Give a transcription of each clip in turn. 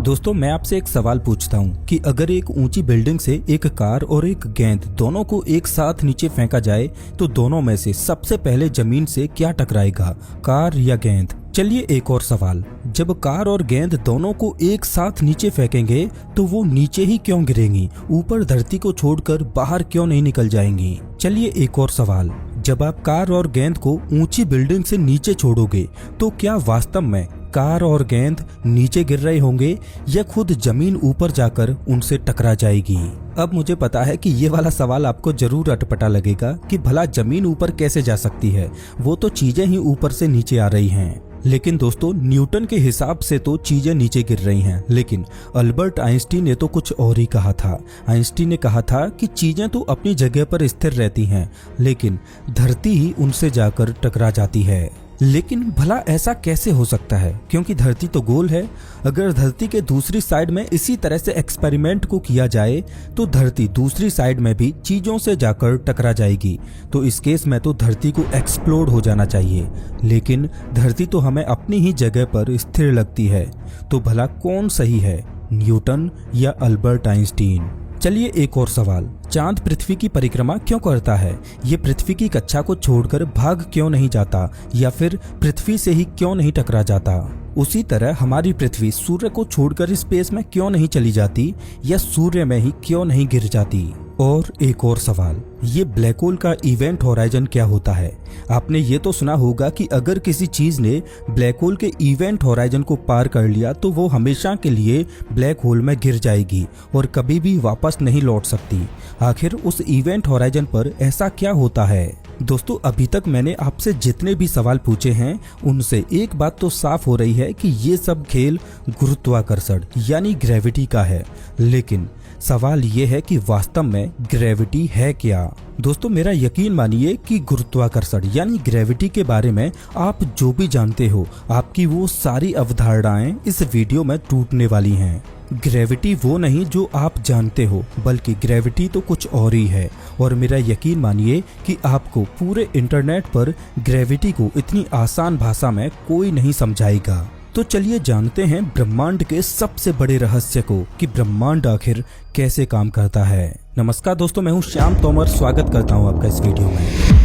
दोस्तों मैं आपसे एक सवाल पूछता हूँ कि अगर एक ऊंची बिल्डिंग से एक कार और एक गेंद दोनों को एक साथ नीचे फेंका जाए तो दोनों में से सबसे पहले जमीन से क्या टकराएगा, कार या गेंद। चलिए एक और सवाल, जब कार और गेंद दोनों को एक साथ नीचे फेंकेंगे तो वो नीचे ही क्यों गिरेंगी, ऊपर धरती को छोड़कर बाहर क्यों नहीं निकल जाएंगी। चलिए एक और सवाल, जब आप कार और गेंद को ऊंची बिल्डिंग से नीचे छोड़ोगे तो क्या वास्तव में कार और गेंद नीचे गिर रहे होंगे या खुद जमीन ऊपर जाकर उनसे टकरा जाएगी। अब मुझे पता है कि ये वाला सवाल आपको जरूर अटपटा लगेगा कि भला जमीन ऊपर कैसे जा सकती है, वो तो चीजें ही ऊपर से नीचे आ रही हैं। लेकिन दोस्तों न्यूटन के हिसाब से तो चीजें नीचे गिर रही हैं, लेकिन अल्बर्ट आइंस्टीन ने तो कुछ और ही कहा था। आइंस्टीन ने कहा था कि चीजें तो अपनी जगह पर स्थिर रहती हैं, लेकिन धरती ही उनसे जाकर टकरा जाती है। लेकिन भला ऐसा कैसे हो सकता है, क्योंकि धरती तो गोल है। अगर धरती के दूसरी साइड में इसी तरह से एक्सपेरिमेंट को किया जाए तो धरती दूसरी साइड में भी चीजों से जाकर टकरा जाएगी। तो इस केस में तो धरती को एक्सप्लोड हो जाना चाहिए, लेकिन धरती तो हमें अपनी ही जगह पर स्थिर लगती है। तो भला कौन सही है, न्यूटन या अल्बर्ट आइंस्टीन। चलिए एक और सवाल, चांद पृथ्वी की परिक्रमा क्यों करता है, ये पृथ्वी की कक्षा को छोड़कर भाग क्यों नहीं जाता या फिर पृथ्वी से ही क्यों नहीं टकरा जाता। उसी तरह हमारी पृथ्वी सूर्य को छोड़कर स्पेस में क्यों नहीं चली जाती या सूर्य में ही क्यों नहीं गिर जाती। और एक और सवाल, ये ब्लैक होल का इवेंट होराइजन क्या होता है। आपने ये तो सुना होगा कि अगर किसी चीज ने ब्लैक होल के इवेंट होराइजन को पार कर लिया तो वो हमेशा के लिए ब्लैक होल में गिर जाएगी और कभी भी वापस नहीं लौट सकती। आखिर उस इवेंट होराइजन पर ऐसा क्या होता है। दोस्तों अभी तक मैंने आपसे जितने भी सवाल पूछे हैं उनसे एक बात तो साफ हो रही है कि ये सब खेल गुरुत्वाकर्षण यानी ग्रेविटी का है। लेकिन सवाल ये है कि वास्तव में ग्रेविटी है क्या। दोस्तों मेरा यकीन मानिए कि गुरुत्वाकर्षण यानी ग्रेविटी के बारे में आप जो भी जानते हो, आपकी वो सारी अवधारणाएं इस वीडियो में टूटने वाली हैं। ग्रेविटी वो नहीं जो आप जानते हो, बल्कि ग्रेविटी तो कुछ और ही है। और मेरा यकीन मानिए कि आपको पूरे इंटरनेट पर ग्रेविटी को इतनी आसान भाषा में कोई नहीं समझाएगा। तो चलिए जानते हैं ब्रह्मांड के सबसे बड़े रहस्य को कि ब्रह्मांड आखिर कैसे काम करता है। नमस्कार दोस्तों, मैं हूं श्याम तोमर, स्वागत करता हूं आपका इस वीडियो में।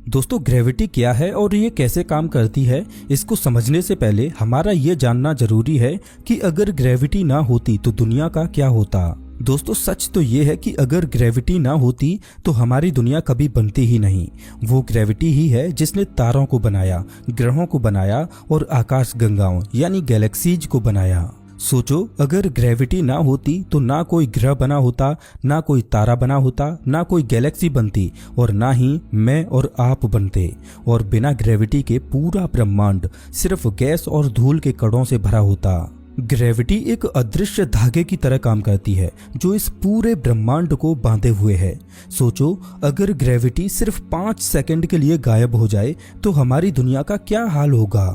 दोस्तों ग्रेविटी क्या है और ये कैसे काम करती है, इसको समझने से पहले हमारा ये जानना जरूरी है कि अगर ग्रेविटी ना होती तो दुनिया का क्या होता। दोस्तों सच तो ये है कि अगर ग्रेविटी ना होती तो हमारी दुनिया कभी बनती ही नहीं। वो ग्रेविटी ही है जिसने तारों को बनाया, ग्रहों को बनाया और आकाश गंगाओं यानी गैलेक्सीज को बनाया। सोचो अगर ग्रेविटी ना होती तो ना कोई ग्रह बना होता, ना कोई तारा बना होता, ना कोई गैलेक्सी बनती और ना ही मैं और आप बनते। और बिना ग्रेविटी के पूरा ब्रह्मांड सिर्फ गैस और धूल के कणों से भरा होता। ग्रेविटी एक अदृश्य धागे की तरह काम करती है जो इस पूरे ब्रह्मांड को बांधे हुए है। सोचो अगर ग्रेविटी सिर्फ 5 सेकंड के लिए गायब हो जाए तो हमारी दुनिया का क्या हाल होगा।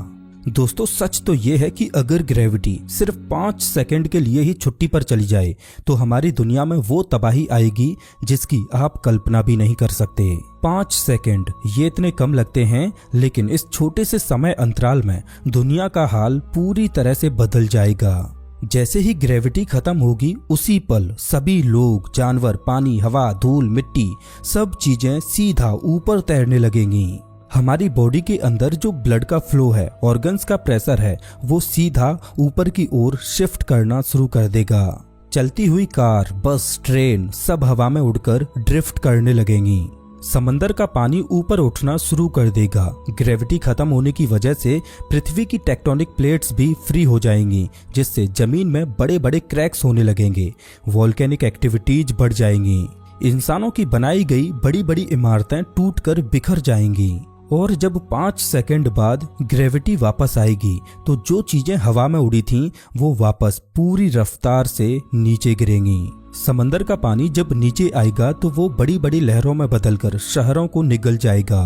दोस्तों सच तो ये है कि अगर ग्रेविटी सिर्फ 5 सेकंड के लिए ही छुट्टी पर चली जाए तो हमारी दुनिया में वो तबाही आएगी जिसकी आप कल्पना भी नहीं कर सकते। 5 सेकंड ये इतने कम लगते हैं, लेकिन इस छोटे से समय अंतराल में दुनिया का हाल पूरी तरह से बदल जाएगा। जैसे ही ग्रेविटी खत्म होगी उसी पल सभी लोग, जानवर, पानी, हवा, धूल, मिट्टी सब चीजें सीधा ऊपर तैरने लगेंगी। हमारी बॉडी के अंदर जो ब्लड का फ्लो है, ऑर्गन्स का प्रेशर है, वो सीधा ऊपर की ओर शिफ्ट करना शुरू कर देगा। चलती हुई कार, बस, ट्रेन सब हवा में उड़कर ड्रिफ्ट करने लगेंगी। समंदर का पानी ऊपर उठना शुरू कर देगा। ग्रेविटी खत्म होने की वजह से पृथ्वी की टेक्टोनिक प्लेट्स भी फ्री हो जाएंगी, जिससे जमीन में बड़े बड़े क्रैक्स होने लगेंगे। वोल्केनिक एक्टिविटीज बढ़ जाएंगी। इंसानों की बनाई गई बड़ी बड़ी इमारतें टूटकर बिखर जाएंगी। और जब 5 सेकंड बाद ग्रेविटी वापस आएगी तो जो चीजें हवा में उड़ी थीं वो वापस पूरी रफ्तार से नीचे गिरेंगी। समंदर का पानी जब नीचे आएगा तो वो बड़ी बड़ी लहरों में बदलकर शहरों को निगल जाएगा।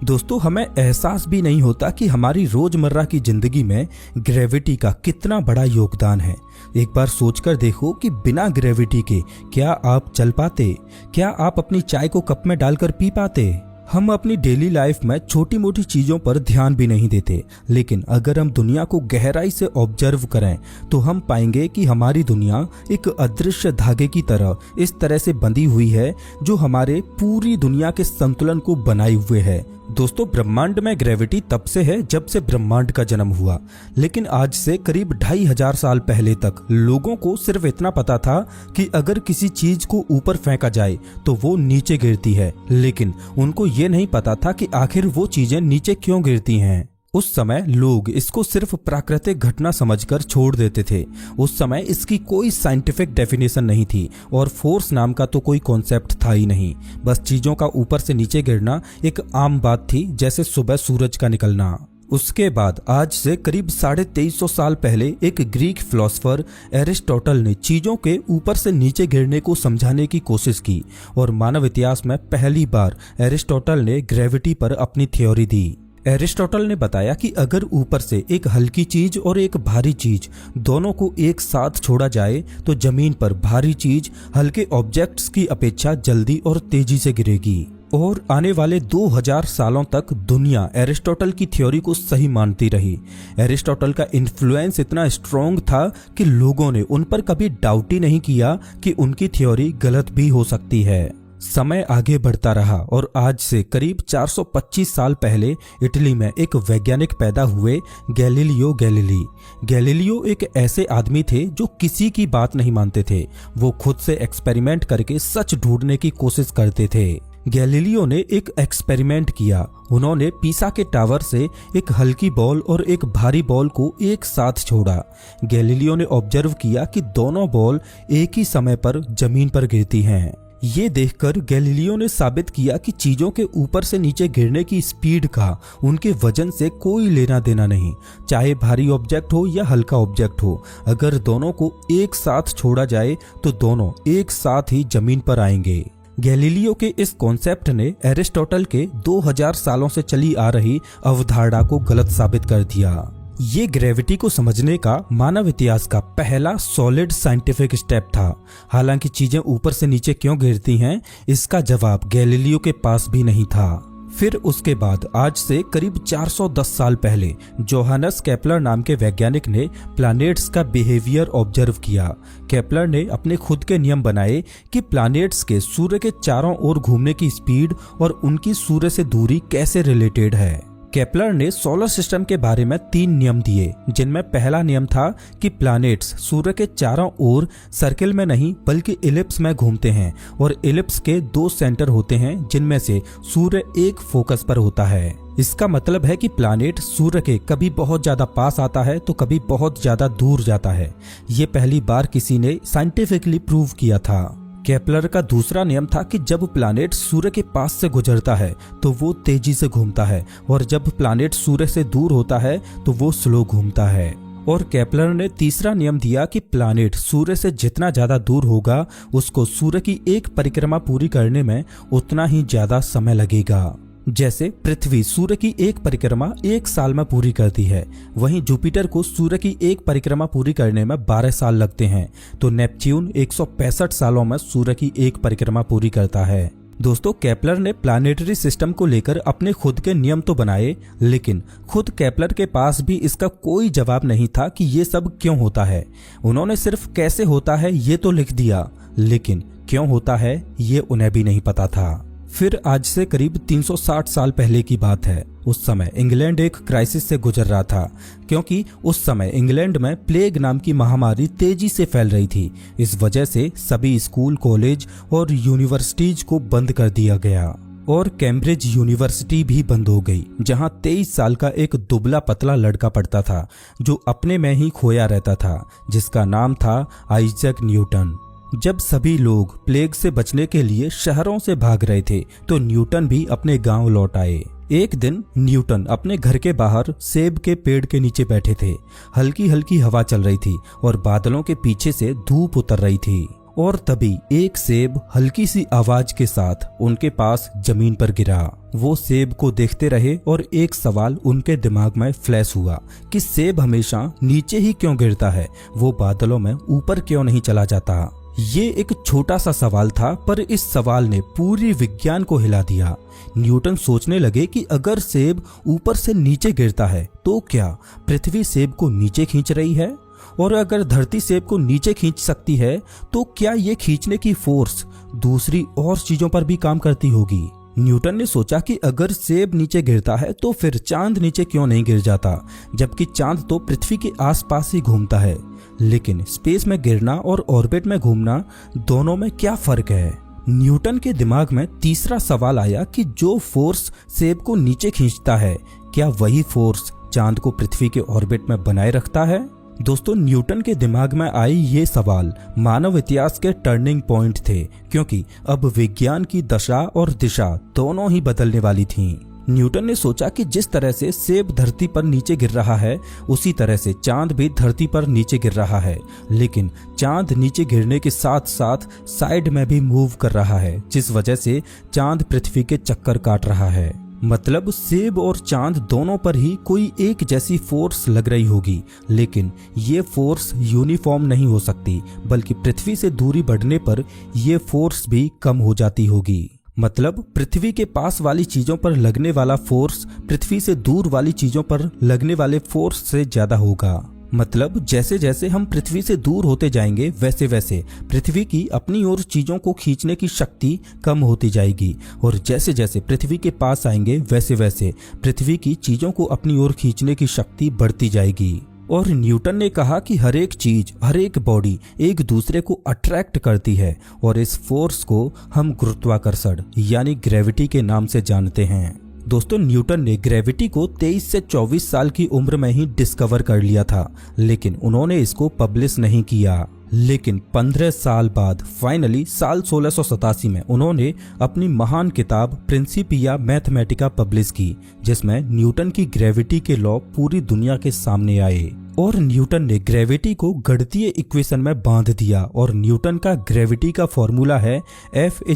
दोस्तों हमें एहसास भी नहीं होता कि हमारी रोजमर्रा की जिंदगी में ग्रेविटी का कितना बड़ा योगदान है। एक बार सोचकर देखो कि बिना ग्रेविटी के क्या आप चल पाते, क्या आप अपनी चाय को कप में डालकर पी पाते। हम अपनी डेली लाइफ में छोटी मोटी चीजों पर ध्यान भी नहीं देते, लेकिन अगर हम दुनिया को गहराई से ऑब्जर्व करें तो हम पाएंगे कि हमारी दुनिया एक अदृश्य धागे की तरह इस तरह से बंधी हुई है जो हमारे पूरी दुनिया के संतुलन को बनाए हुए है। दोस्तों, ब्रह्मांड में ग्रेविटी तब से है जब से ब्रह्मांड का जन्म हुआ, लेकिन आज से करीब 2500 साल पहले तक लोगों को सिर्फ इतना पता था कि अगर किसी चीज को ऊपर फेंका जाए तो वो नीचे गिरती है, लेकिन उनको ये नहीं पता था कि आखिर वो चीजें नीचे क्यों गिरती हैं। उस समय लोग इसको सिर्फ प्राकृतिक घटना समझकर छोड़ देते थे। उस समय इसकी कोई साइंटिफिक डेफिनेशन नहीं थी और फोर्स नाम का तो कोई कॉन्सेप्ट था ही नहीं। बस चीजों का ऊपर से नीचे गिरना एक आम बात थी, जैसे सुबह सूरज का निकलना। उसके बाद आज से करीब 2350 साल पहले एक ग्रीक फिलोसोफर एरिस्टोटल ने चीजों के ऊपर से नीचे गिरने को समझाने की कोशिश की और मानव इतिहास में पहली बार एरिस्टोटल ने ग्रेविटी पर अपनी थ्योरी दी। एरिस्टोटल ने बताया कि अगर ऊपर से एक हल्की चीज और एक भारी चीज दोनों को एक साथ छोड़ा जाए तो जमीन पर भारी चीज हल्के ऑब्जेक्ट्स की अपेक्षा जल्दी और तेजी से गिरेगी। और आने वाले 2000 सालों तक दुनिया एरिस्टोटल की थ्योरी को सही मानती रही। एरिस्टोटल का इन्फ्लुएंस इतना स्ट्रॉन्ग था कि लोगों ने उन पर कभी डाउट ही नहीं किया कि उनकी थ्योरी गलत भी हो सकती है। समय आगे बढ़ता रहा और आज से करीब 425 साल पहले इटली में एक वैज्ञानिक पैदा हुए, गैलीलियो गैलीली। गैलीलियो एक ऐसे आदमी थे जो किसी की बात नहीं मानते थे। वो खुद से एक्सपेरिमेंट करके सच ढूंढने की कोशिश करते थे। गैलीलियो ने एक एक्सपेरिमेंट किया। उन्होंने पीसा के टावर से एक हल्की बॉल और एक भारी बॉल को एक साथ छोड़ा। गैलीलियो ने ऑब्जर्व किया कि दोनों बॉल एक ही समय पर जमीन पर गिरती हैं। ये देखकर गैलीलियो ने साबित किया कि चीजों के ऊपर से नीचे गिरने की स्पीड का उनके वजन से कोई लेना देना नहीं, चाहे भारी ऑब्जेक्ट हो या हल्का ऑब्जेक्ट हो। अगर दोनों को एक साथ छोड़ा जाए तो दोनों एक साथ ही जमीन पर आएंगे। गैलीलियो के इस कॉन्सेप्ट ने एरिस्टोटल के 2000 सालों से चली आ रही अवधारणा को गलत साबित कर दिया। ये ग्रेविटी को समझने का मानव इतिहास का पहला सॉलिड साइंटिफिक स्टेप था। हालांकि चीजें ऊपर से नीचे क्यों गिरती हैं, इसका जवाब गैलीलियो के पास भी नहीं था। फिर उसके बाद आज से करीब 410 साल पहले जोहानस केपलर नाम के वैज्ञानिक ने प्लैनेट्स का बिहेवियर ऑब्जर्व किया। केपलर ने अपने खुद के नियम बनाए कि प्लैनेट्स के सूर्य के चारों ओर घूमने की स्पीड और उनकी सूर्य से दूरी कैसे रिलेटेड है। केपलर ने सोलर सिस्टम के बारे में 3 नियम दिए, जिनमें पहला नियम था कि प्लैनेट्स सूर्य के चारों ओर सर्किल में नहीं बल्कि इलिप्स में घूमते हैं और इलिप्स के 2 सेंटर होते हैं जिनमें से सूर्य एक फोकस पर होता है। इसका मतलब है कि प्लैनेट सूर्य के कभी बहुत ज्यादा पास आता है तो कभी बहुत ज्यादा दूर जाता है। ये पहली बार किसी ने साइंटिफिकली प्रूव किया था। केपलर का दूसरा नियम था कि जब प्लैनेट सूर्य के पास से गुजरता है तो वो तेजी से घूमता है और जब प्लैनेट सूर्य से दूर होता है तो वो स्लो घूमता है। और केपलर ने तीसरा नियम दिया कि प्लैनेट सूर्य से जितना ज्यादा दूर होगा उसको सूर्य की एक परिक्रमा पूरी करने में उतना ही ज्यादा समय लगेगा। जैसे पृथ्वी सूर्य की एक परिक्रमा 1 साल में पूरी करती है, वहीं जुपिटर को सूर्य की एक परिक्रमा पूरी करने में 12 साल लगते हैं, तो नेपच्यून 165 सालों में सूर्य की एक परिक्रमा पूरी करता है। दोस्तों, केपलर ने प्लानिटरी सिस्टम को लेकर अपने खुद के नियम तो बनाए, लेकिन खुद केपलर के पास भी इसका कोई जवाब नहीं था कि ये सब क्यों होता है। उन्होंने सिर्फ कैसे होता है ये तो लिख दिया, लेकिन क्यों होता है ये उन्हें भी नहीं पता था। फिर आज से करीब 360 साल पहले की बात है। उस समय इंग्लैंड एक क्राइसिस से गुजर रहा था, क्योंकि उस समय इंग्लैंड में प्लेग नाम की महामारी तेजी से फैल रही थी। इस वजह से सभी स्कूल, कॉलेज और यूनिवर्सिटीज को बंद कर दिया गया और कैम्ब्रिज यूनिवर्सिटी भी बंद हो गई, जहां 23 साल का एक दुबला पतला लड़का पढ़ता था जो अपने में ही खोया रहता था, जिसका नाम था आइजैक न्यूटन। जब सभी लोग प्लेग से बचने के लिए शहरों से भाग रहे थे तो न्यूटन भी अपने गांव लौट आए। एक दिन न्यूटन अपने घर के बाहर सेब के पेड़ के नीचे बैठे थे। हल्की हल्की हवा चल रही थी और बादलों के पीछे से धूप उतर रही थी और तभी एक सेब हल्की सी आवाज के साथ उनके पास जमीन पर गिरा। वो सेब को देखते रहे और एक सवाल उनके दिमाग में फ्लैश हुआ कि सेब हमेशा नीचे ही क्यों गिरता है, वो बादलों में ऊपर क्यों नहीं चला जाता। ये एक छोटा सा सवाल था, पर इस सवाल ने पूरी विज्ञान को हिला दिया। न्यूटन सोचने लगे कि अगर सेब ऊपर से नीचे गिरता है तो क्या पृथ्वी सेब को नीचे खींच रही है, और अगर धरती सेब को नीचे खींच सकती है तो क्या ये खींचने की फोर्स दूसरी और चीजों पर भी काम करती होगी। न्यूटन ने सोचा कि अगर सेब नीचे गिरता है तो फिर चांद नीचे क्यों नहीं गिर जाता, जबकि चांद तो पृथ्वी के आसपास ही घूमता है। लेकिन स्पेस में गिरना और ऑर्बिट में घूमना, दोनों में क्या फर्क है। न्यूटन के दिमाग में तीसरा सवाल आया कि जो फोर्स सेब को नीचे खींचता है, क्या वही फोर्स चांद को पृथ्वी के ऑर्बिट में बनाए रखता है। दोस्तों, न्यूटन के दिमाग में आई ये सवाल मानव इतिहास के टर्निंग पॉइंट थे, क्योंकि अब विज्ञान की दशा और दिशा दोनों ही बदलने वाली थीं। न्यूटन ने सोचा कि जिस तरह से सेब धरती पर नीचे गिर रहा है, उसी तरह से चांद भी धरती पर नीचे गिर रहा है, लेकिन चांद नीचे गिरने के साथ साथ साइड में भी मूव कर रहा है, जिस वजह से चांद पृथ्वी के चक्कर काट रहा है। मतलब सेब और चांद दोनों पर ही कोई एक जैसी फोर्स लग रही होगी, लेकिन ये फोर्स यूनिफॉर्म नहीं हो सकती, बल्कि पृथ्वी से दूरी बढ़ने पर यह फोर्स भी कम हो जाती होगी। मतलब पृथ्वी के पास वाली चीजों पर लगने वाला फोर्स पृथ्वी से दूर वाली चीजों पर लगने वाले फोर्स से ज्यादा होगा। मतलब जैसे जैसे हम पृथ्वी से दूर होते जाएंगे, वैसे वैसे पृथ्वी की अपनी ओर चीजों को खींचने की शक्ति कम होती जाएगी, और जैसे जैसे पृथ्वी के पास आएंगे, वैसे वैसे पृथ्वी की चीजों को अपनी ओर खींचने की शक्ति बढ़ती जाएगी। और न्यूटन ने कहा कि हर एक चीज, हर एक बॉडी एक दूसरे को अट्रैक्ट करती है, और इस फोर्स को हम गुरुत्वाकर्षण यानी ग्रेविटी के नाम से जानते हैं। दोस्तों, न्यूटन ने ग्रेविटी को 23 से 24 साल की उम्र में ही डिस्कवर कर लिया था, लेकिन उन्होंने इसको पब्लिश नहीं किया। लेकिन 15 साल बाद फाइनली साल 1687 में उन्होंने अपनी महान किताब प्रिंसिपिया मैथमेटिका पब्लिश की, जिसमें न्यूटन की ग्रेविटी के लॉ पूरी दुनिया के सामने आए। और न्यूटन ने ग्रेविटी को गणितीय इक्वेशन में बांध दिया, और न्यूटन का ग्रेविटी का फॉर्मूला है F =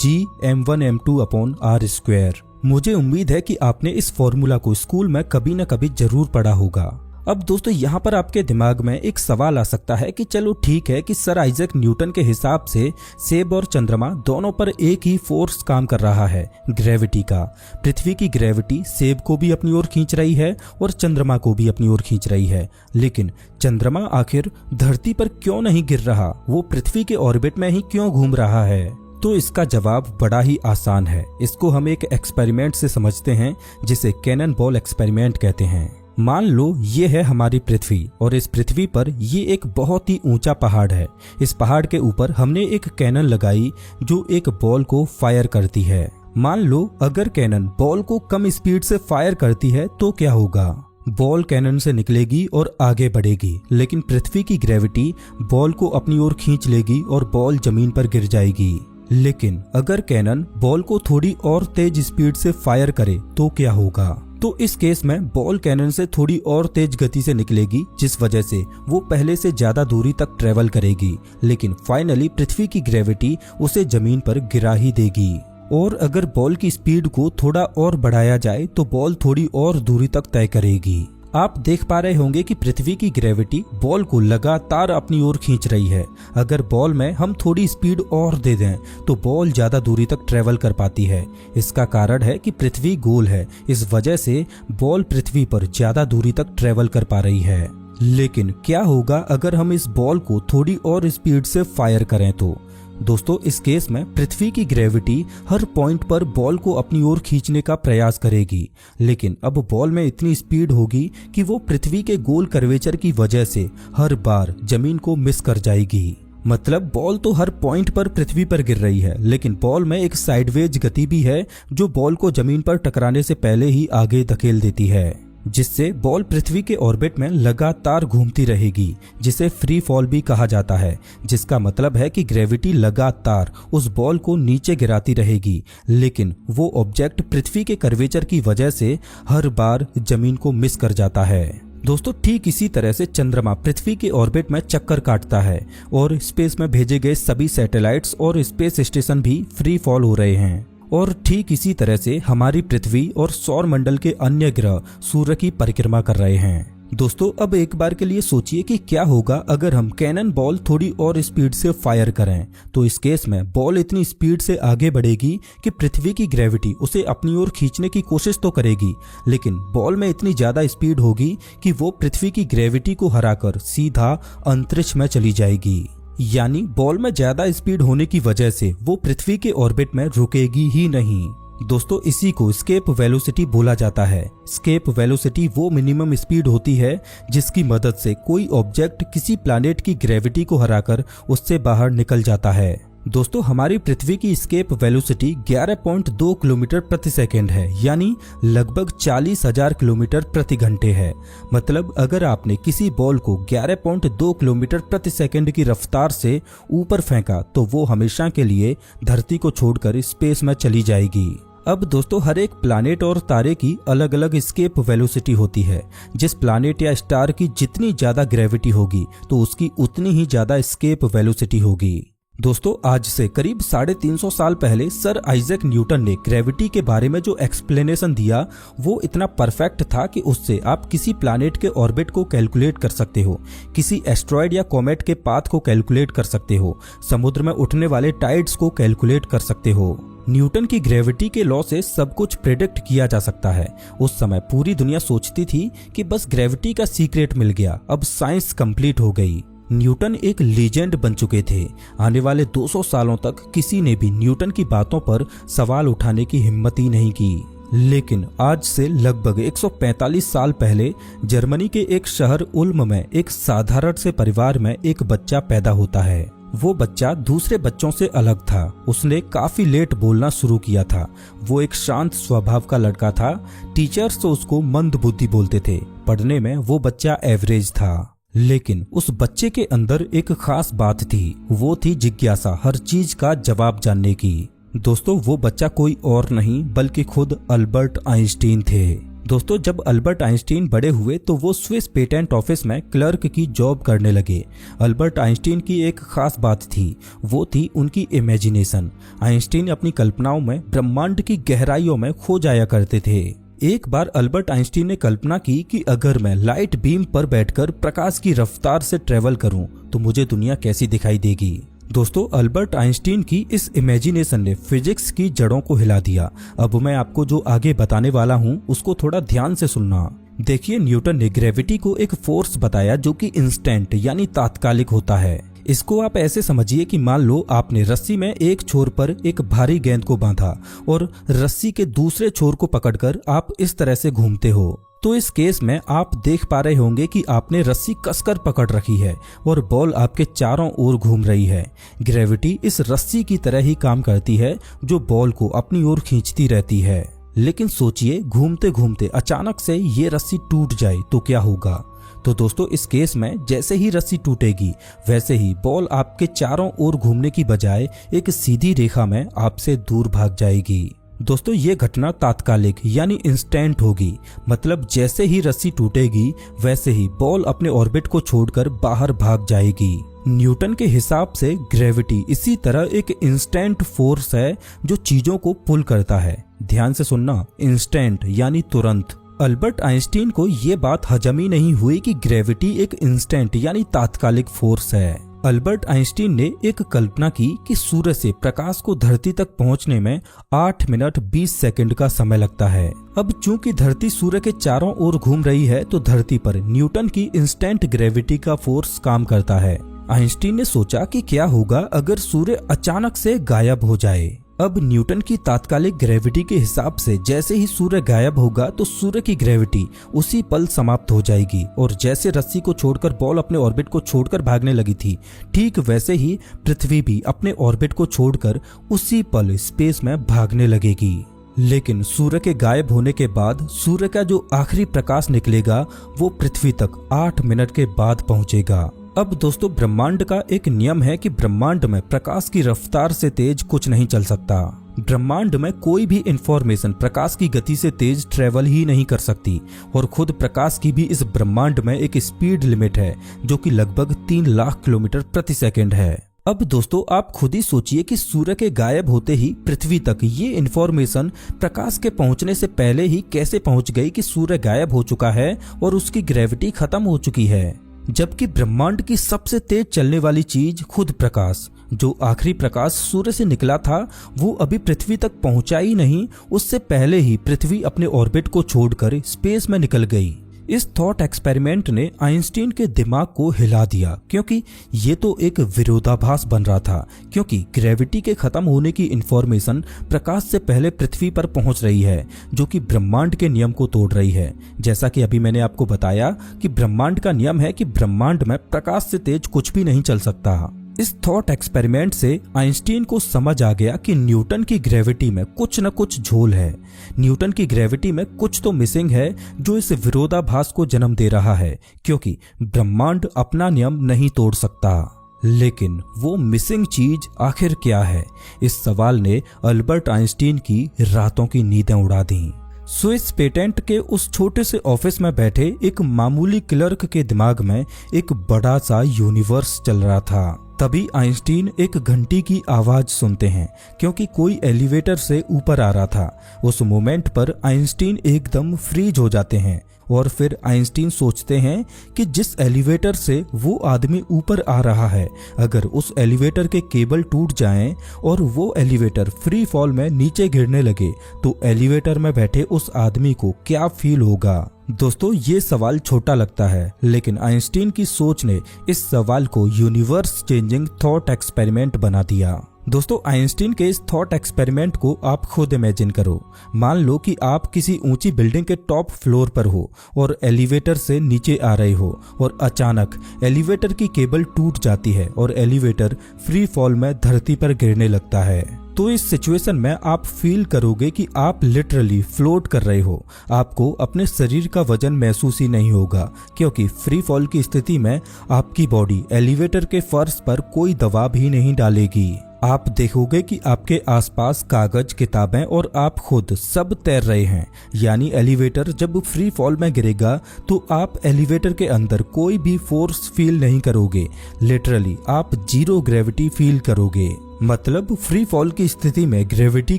G m1m2/r²। मुझे उम्मीद है कि आपने इस फॉर्मूला को स्कूल में कभी न कभी जरूर पढ़ा होगा। अब दोस्तों, यहाँ पर आपके दिमाग में एक सवाल आ सकता है कि चलो ठीक है कि सर आइजैक न्यूटन के हिसाब से सेब और चंद्रमा दोनों पर एक ही फोर्स काम कर रहा है, ग्रेविटी का। पृथ्वी की ग्रेविटी सेब को भी अपनी ओर खींच रही है और चंद्रमा को भी अपनी ओर खींच रही है, लेकिन चंद्रमा आखिर धरती पर क्यों नहीं गिर रहा, वो पृथ्वी के ऑर्बिट में ही क्यों घूम रहा है। तो इसका जवाब बड़ा ही आसान है। इसको हम एक एक्सपेरिमेंट से समझते हैं, जिसे कैनन बॉल एक्सपेरिमेंट कहते हैं। मान लो ये है हमारी पृथ्वी, और इस पृथ्वी पर ये एक बहुत ही ऊंचा पहाड़ है। इस पहाड़ के ऊपर हमने एक कैनन लगाई जो एक बॉल को फायर करती है। मान लो अगर कैनन बॉल को कम स्पीड से फायर करती है तो क्या होगा। बॉल कैनन से निकलेगी और आगे बढ़ेगी, लेकिन पृथ्वी की ग्रेविटी बॉल को अपनी ओर खींच लेगी और बॉल जमीन पर गिर जाएगी। लेकिन अगर कैनन बॉल को थोड़ी और तेज स्पीड से फायर करे तो क्या होगा। तो इस केस में बॉल कैनन से थोड़ी और तेज गति से निकलेगी, जिस वजह से वो पहले से ज्यादा दूरी तक ट्रेवल करेगी, लेकिन फाइनली पृथ्वी की ग्रेविटी उसे जमीन पर गिरा ही देगी। और अगर बॉल की स्पीड को थोड़ा और बढ़ाया जाए तो बॉल थोड़ी और दूरी तक तय करेगी। आप देख पा रहे होंगे कि पृथ्वी की ग्रेविटी बॉल को लगातार अपनी ओर खींच रही है। अगर बॉल में हम थोड़ी स्पीड और दे दें तो बॉल ज्यादा दूरी तक ट्रेवल कर पाती है। इसका कारण है कि पृथ्वी गोल है, इस वजह से बॉल पृथ्वी पर ज्यादा दूरी तक ट्रेवल कर पा रही है। लेकिन क्या होगा अगर हम इस बॉल को थोड़ी और स्पीड से फायर करें तो। दोस्तों, इस केस में पृथ्वी की ग्रेविटी हर पॉइंट पर बॉल को अपनी ओर खींचने का प्रयास करेगी, लेकिन अब बॉल में इतनी स्पीड होगी कि वो पृथ्वी के गोल कर्वेचर की वजह से हर बार जमीन को मिस कर जाएगी। मतलब बॉल तो हर पॉइंट पर पृथ्वी पर गिर रही है, लेकिन बॉल में एक साइडवेज गति भी है जो बॉल को जमीन पर टकराने से पहले ही आगे धकेल देती है, जिससे बॉल पृथ्वी के ऑर्बिट में लगातार घूमती रहेगी, जिसे फ्री फॉल भी कहा जाता है। जिसका मतलब है कि ग्रेविटी लगातार उस बॉल को नीचे गिराती रहेगी, लेकिन वो ऑब्जेक्ट पृथ्वी के कर्वेचर की वजह से हर बार जमीन को मिस कर जाता है। दोस्तों, ठीक इसी तरह से चंद्रमा पृथ्वी के ऑर्बिट में चक्कर काटता है और स्पेस में भेजे गए सभी सैटेलाइट्स और स्पेस स्टेशन भी फ्री फॉल हो रहे हैं। और ठीक इसी तरह से हमारी पृथ्वी और सौर मंडल के अन्य ग्रह सूर्य की परिक्रमा कर रहे हैं। दोस्तों अब एक बार के लिए सोचिए कि क्या होगा अगर हम कैनन बॉल थोड़ी और स्पीड से फायर करें। तो इस केस में बॉल इतनी स्पीड से आगे बढ़ेगी कि पृथ्वी की ग्रेविटी उसे अपनी ओर खींचने की कोशिश तो करेगी, लेकिन बॉल में इतनी ज्यादा स्पीड होगी कि वो पृथ्वी की ग्रेविटी को हराकर सीधा अंतरिक्ष में चली जाएगी। यानी बॉल में ज्यादा स्पीड होने की वजह से वो पृथ्वी के ऑर्बिट में रुकेगी ही नहीं। दोस्तों इसी को एस्केप वेलोसिटी बोला जाता है। एस्केप वेलोसिटी वो मिनिमम स्पीड होती है जिसकी मदद से कोई ऑब्जेक्ट किसी प्लैनेट की ग्रेविटी को हराकर उससे बाहर निकल जाता है। दोस्तों हमारी पृथ्वी की एस्केप वेलोसिटी 11.2 किलोमीटर प्रति सेकंड है, यानी लगभग 40,000 किलोमीटर प्रति घंटे है। मतलब अगर आपने किसी बॉल को 11.2 किलोमीटर प्रति सेकंड की रफ्तार से ऊपर फेंका तो वो हमेशा के लिए धरती को छोड़कर स्पेस में चली जाएगी। अब दोस्तों हर एक प्लैनेट और तारे की अलग अलग एस्केप वेलोसिटी होती है। जिस प्लैनेट या स्टार की जितनी ज्यादा ग्रेविटी होगी तो उसकी उतनी ही ज्यादा एस्केप वेलोसिटी होगी। दोस्तों आज से करीब 350 साल पहले सर आइजैक न्यूटन ने ग्रेविटी के बारे में जो एक्सप्लेनेशन दिया वो इतना परफेक्ट था कि उससे आप किसी प्लैनेट के ऑर्बिट को कैलकुलेट कर सकते हो, किसी एस्ट्रॉयड या कॉमेट के पाथ को कैलकुलेट कर सकते हो, समुद्र में उठने वाले टाइड्स को कैलकुलेट कर सकते हो। न्यूटन की ग्रेविटी के लॉ से सब कुछ प्रेडिक्ट किया जा सकता है। उस समय पूरी दुनिया सोचती थी कि बस ग्रेविटी का सीक्रेट मिल गया, अब साइंस कंप्लीट हो गई। न्यूटन एक लीजेंड बन चुके थे। आने वाले 200 सालों तक किसी ने भी न्यूटन की बातों पर सवाल उठाने की हिम्मत ही नहीं की। लेकिन आज से लगभग 145 साल पहले जर्मनी के एक शहर उल्म में एक साधारण से परिवार में एक बच्चा पैदा होता है। वो बच्चा दूसरे बच्चों से अलग था। उसने काफी लेट बोलना शुरू किया था। वो एक शांत स्वभाव का लड़का था। टीचर्स तो उसको मंद बुद्धि बोलते थे। पढ़ने में वो बच्चा एवरेज था, लेकिन उस बच्चे के अंदर एक खास बात थी, वो थी जिज्ञासा हर चीज का जवाब जानने की। दोस्तों वो बच्चा कोई और नहीं बल्कि खुद अल्बर्ट आइंस्टीन थे। दोस्तों जब अल्बर्ट आइंस्टीन बड़े हुए तो वो स्विस पेटेंट ऑफिस में क्लर्क की जॉब करने लगे। अल्बर्ट आइंस्टीन की एक खास बात थी, वो थी उनकी इमेजिनेशन। आइंस्टीन अपनी कल्पनाओं में ब्रह्मांड की गहराइयों में खो जाया करते थे। एक बार अल्बर्ट आइंस्टीन ने कल्पना की कि अगर मैं लाइट बीम पर बैठकर प्रकाश की रफ्तार से ट्रेवल करूं तो मुझे दुनिया कैसी दिखाई देगी। दोस्तों अल्बर्ट आइंस्टीन की इस इमेजिनेशन ने फिजिक्स की जड़ों को हिला दिया। अब मैं आपको जो आगे बताने वाला हूं उसको थोड़ा ध्यान से सुनना। देखिए न्यूटन ने ग्रेविटी को एक फोर्स बताया जो कि इंस्टेंट यानी तात्कालिक होता है। इसको आप ऐसे समझिए कि मान लो आपने रस्सी में एक छोर पर एक भारी गेंद को बांधा और रस्सी के दूसरे छोर को पकड़कर आप इस तरह से घूमते हो। तो इस केस में आप देख पा रहे होंगे कि आपने रस्सी कसकर पकड़ रखी है और बॉल आपके चारों ओर घूम रही है। ग्रेविटी इस रस्सी की तरह ही काम करती है जो बॉल को अपनी ओर खींचती रहती है। लेकिन सोचिए घूमते घूमते अचानक से ये रस्सी टूट जाए तो क्या होगा। तो दोस्तों इस केस में जैसे ही रस्सी टूटेगी वैसे ही बॉल आपके चारों ओर घूमने की बजाय एक सीधी रेखा में आपसे दूर भाग जाएगी। दोस्तों ये घटना तात्कालिक यानी इंस्टेंट होगी। मतलब जैसे ही रस्सी टूटेगी वैसे ही बॉल अपने ऑर्बिट को छोड़कर बाहर भाग जाएगी। न्यूटन के हिसाब से ग्रेविटी इसी तरह एक इंस्टेंट फोर्स है जो चीजों को पुल करता है। ध्यान से सुनना, इंस्टेंट यानी तुरंत। अल्बर्ट आइंस्टीन को ये बात हजम ही नहीं हुई कि ग्रेविटी एक इंस्टेंट यानी तात्कालिक फोर्स है। अल्बर्ट आइंस्टीन ने एक कल्पना की कि सूर्य से प्रकाश को धरती तक पहुंचने में 8 मिनट 20 सेकंड का समय लगता है। अब चूंकि धरती सूर्य के चारों ओर घूम रही है तो धरती पर न्यूटन की इंस्टेंट ग्रेविटी का फोर्स काम करता है। आइंस्टीन ने सोचा कि क्या होगा अगर सूर्य अचानक से गायब हो जाए। अब न्यूटन की तात्कालिक ग्रेविटी के हिसाब से जैसे ही सूर्य गायब होगा तो सूर्य की ग्रेविटी उसी पल समाप्त हो जाएगी और जैसे रस्सी को छोड़कर बॉल अपने ऑर्बिट को छोड़कर भागने लगी थी, ठीक वैसे ही पृथ्वी भी अपने ऑर्बिट को छोड़कर उसी पल स्पेस में भागने लगेगी। लेकिन सूर्य के गायब होने के बाद सूर्य का जो आखिरी प्रकाश निकलेगा वो पृथ्वी तक 8 मिनट के बाद पहुंचेगा। अब दोस्तों ब्रह्मांड का एक नियम है कि ब्रह्मांड में प्रकाश की रफ्तार से तेज कुछ नहीं चल सकता। ब्रह्मांड में कोई भी इंफॉर्मेशन प्रकाश की गति से तेज ट्रेवल ही नहीं कर सकती और खुद प्रकाश की भी इस ब्रह्मांड में एक स्पीड लिमिट है जो कि लगभग 3 लाख किलोमीटर प्रति सेकंड है। अब दोस्तों आप खुद ही सोचिए कि सूर्य के गायब होते ही पृथ्वी तक ये इन्फॉर्मेशन प्रकाश के पहुंचने से पहले ही कैसे पहुंच गई कि सूर्य गायब हो चुका है और उसकी ग्रेविटी खत्म हो चुकी है, जबकि ब्रह्मांड की सबसे तेज चलने वाली चीज खुद प्रकाश, जो आखिरी प्रकाश सूर्य से निकला था, वो अभी पृथ्वी तक पहुंचा ही नहीं, उससे पहले ही पृथ्वी अपने ऑर्बिट को छोड़कर स्पेस में निकल गई। इस थॉट एक्सपेरिमेंट ने आइंस्टीन के दिमाग को हिला दिया, क्योंकि ये तो एक विरोधाभास बन रहा था, क्योंकि ग्रेविटी के खत्म होने की इंफॉर्मेशन प्रकाश से पहले पृथ्वी पर पहुंच रही है, जो कि ब्रह्मांड के नियम को तोड़ रही है। जैसा कि अभी मैंने आपको बताया कि ब्रह्मांड का नियम है कि ब्रह्मांड में प्रकाश से तेज कुछ भी नहीं चल सकता। इस थॉट एक्सपेरिमेंट से आइंस्टीन को समझ आ गया कि न्यूटन की ग्रेविटी में कुछ न कुछ झोल है, न्यूटन की ग्रेविटी में कुछ तो मिसिंग है जो इस विरोधाभास को जन्म दे रहा है, क्योंकि ब्रह्मांड अपना नियम नहीं तोड़ सकता। लेकिन वो मिसिंग चीज आखिर क्या है? इस सवाल ने अल्बर्ट आइंस्टीन की रातों की नींदें उड़ा दी। स्विस पेटेंट के उस छोटे से ऑफिस में बैठे एक मामूली क्लर्क के दिमाग में एक बड़ा सा यूनिवर्स चल रहा था। तभी आइंस्टीन एक घंटी की आवाज सुनते हैं, क्योंकि कोई एलिवेटर से ऊपर आ रहा था। उस मोमेंट पर आइंस्टीन एकदम फ्रीज हो जाते हैं और फिर आइंस्टीन सोचते हैं कि जिस एलिवेटर से वो आदमी ऊपर आ रहा है, अगर उस एलिवेटर के केबल टूट जाएं और वो एलिवेटर फ्री फॉल में नीचे गिरने लगे तो एलिवेटर में बैठे उस आदमी को क्या फील होगा। दोस्तों ये सवाल छोटा लगता है, लेकिन आइंस्टीन की सोच ने इस सवाल को यूनिवर्स चेंजिंग थॉट एक्सपेरिमेंट बना दिया। दोस्तों आइंस्टीन के इस थॉट एक्सपेरिमेंट को आप खुद इमेजिन करो। मान लो कि आप किसी ऊंची बिल्डिंग के टॉप फ्लोर पर हो और एलिवेटर से नीचे आ रहे हो और अचानक एलिवेटर की केबल टूट जाती है और एलिवेटर फ्री फॉल में धरती पर गिरने लगता है। तो इस सिचुएशन में आप फील करोगे कि आप लिटरली फ्लोट कर रहे हो। आपको अपने शरीर का वजन महसूस ही नहीं होगा, क्योंकि फ्री फॉल की स्थिति में आपकी बॉडी एलिवेटर के फर्श पर कोई दबाव ही नहीं डालेगी। आप देखोगे कि आपके आसपास कागज, किताबें और आप खुद सब तैर रहे हैं। यानी एलिवेटर जब फ्री फॉल में गिरेगा तो आप एलिवेटर के अंदर कोई भी फोर्स फील नहीं करोगे, लिटरली आप जीरो ग्रेविटी फील करोगे। मतलब फ्री फॉल की स्थिति में ग्रेविटी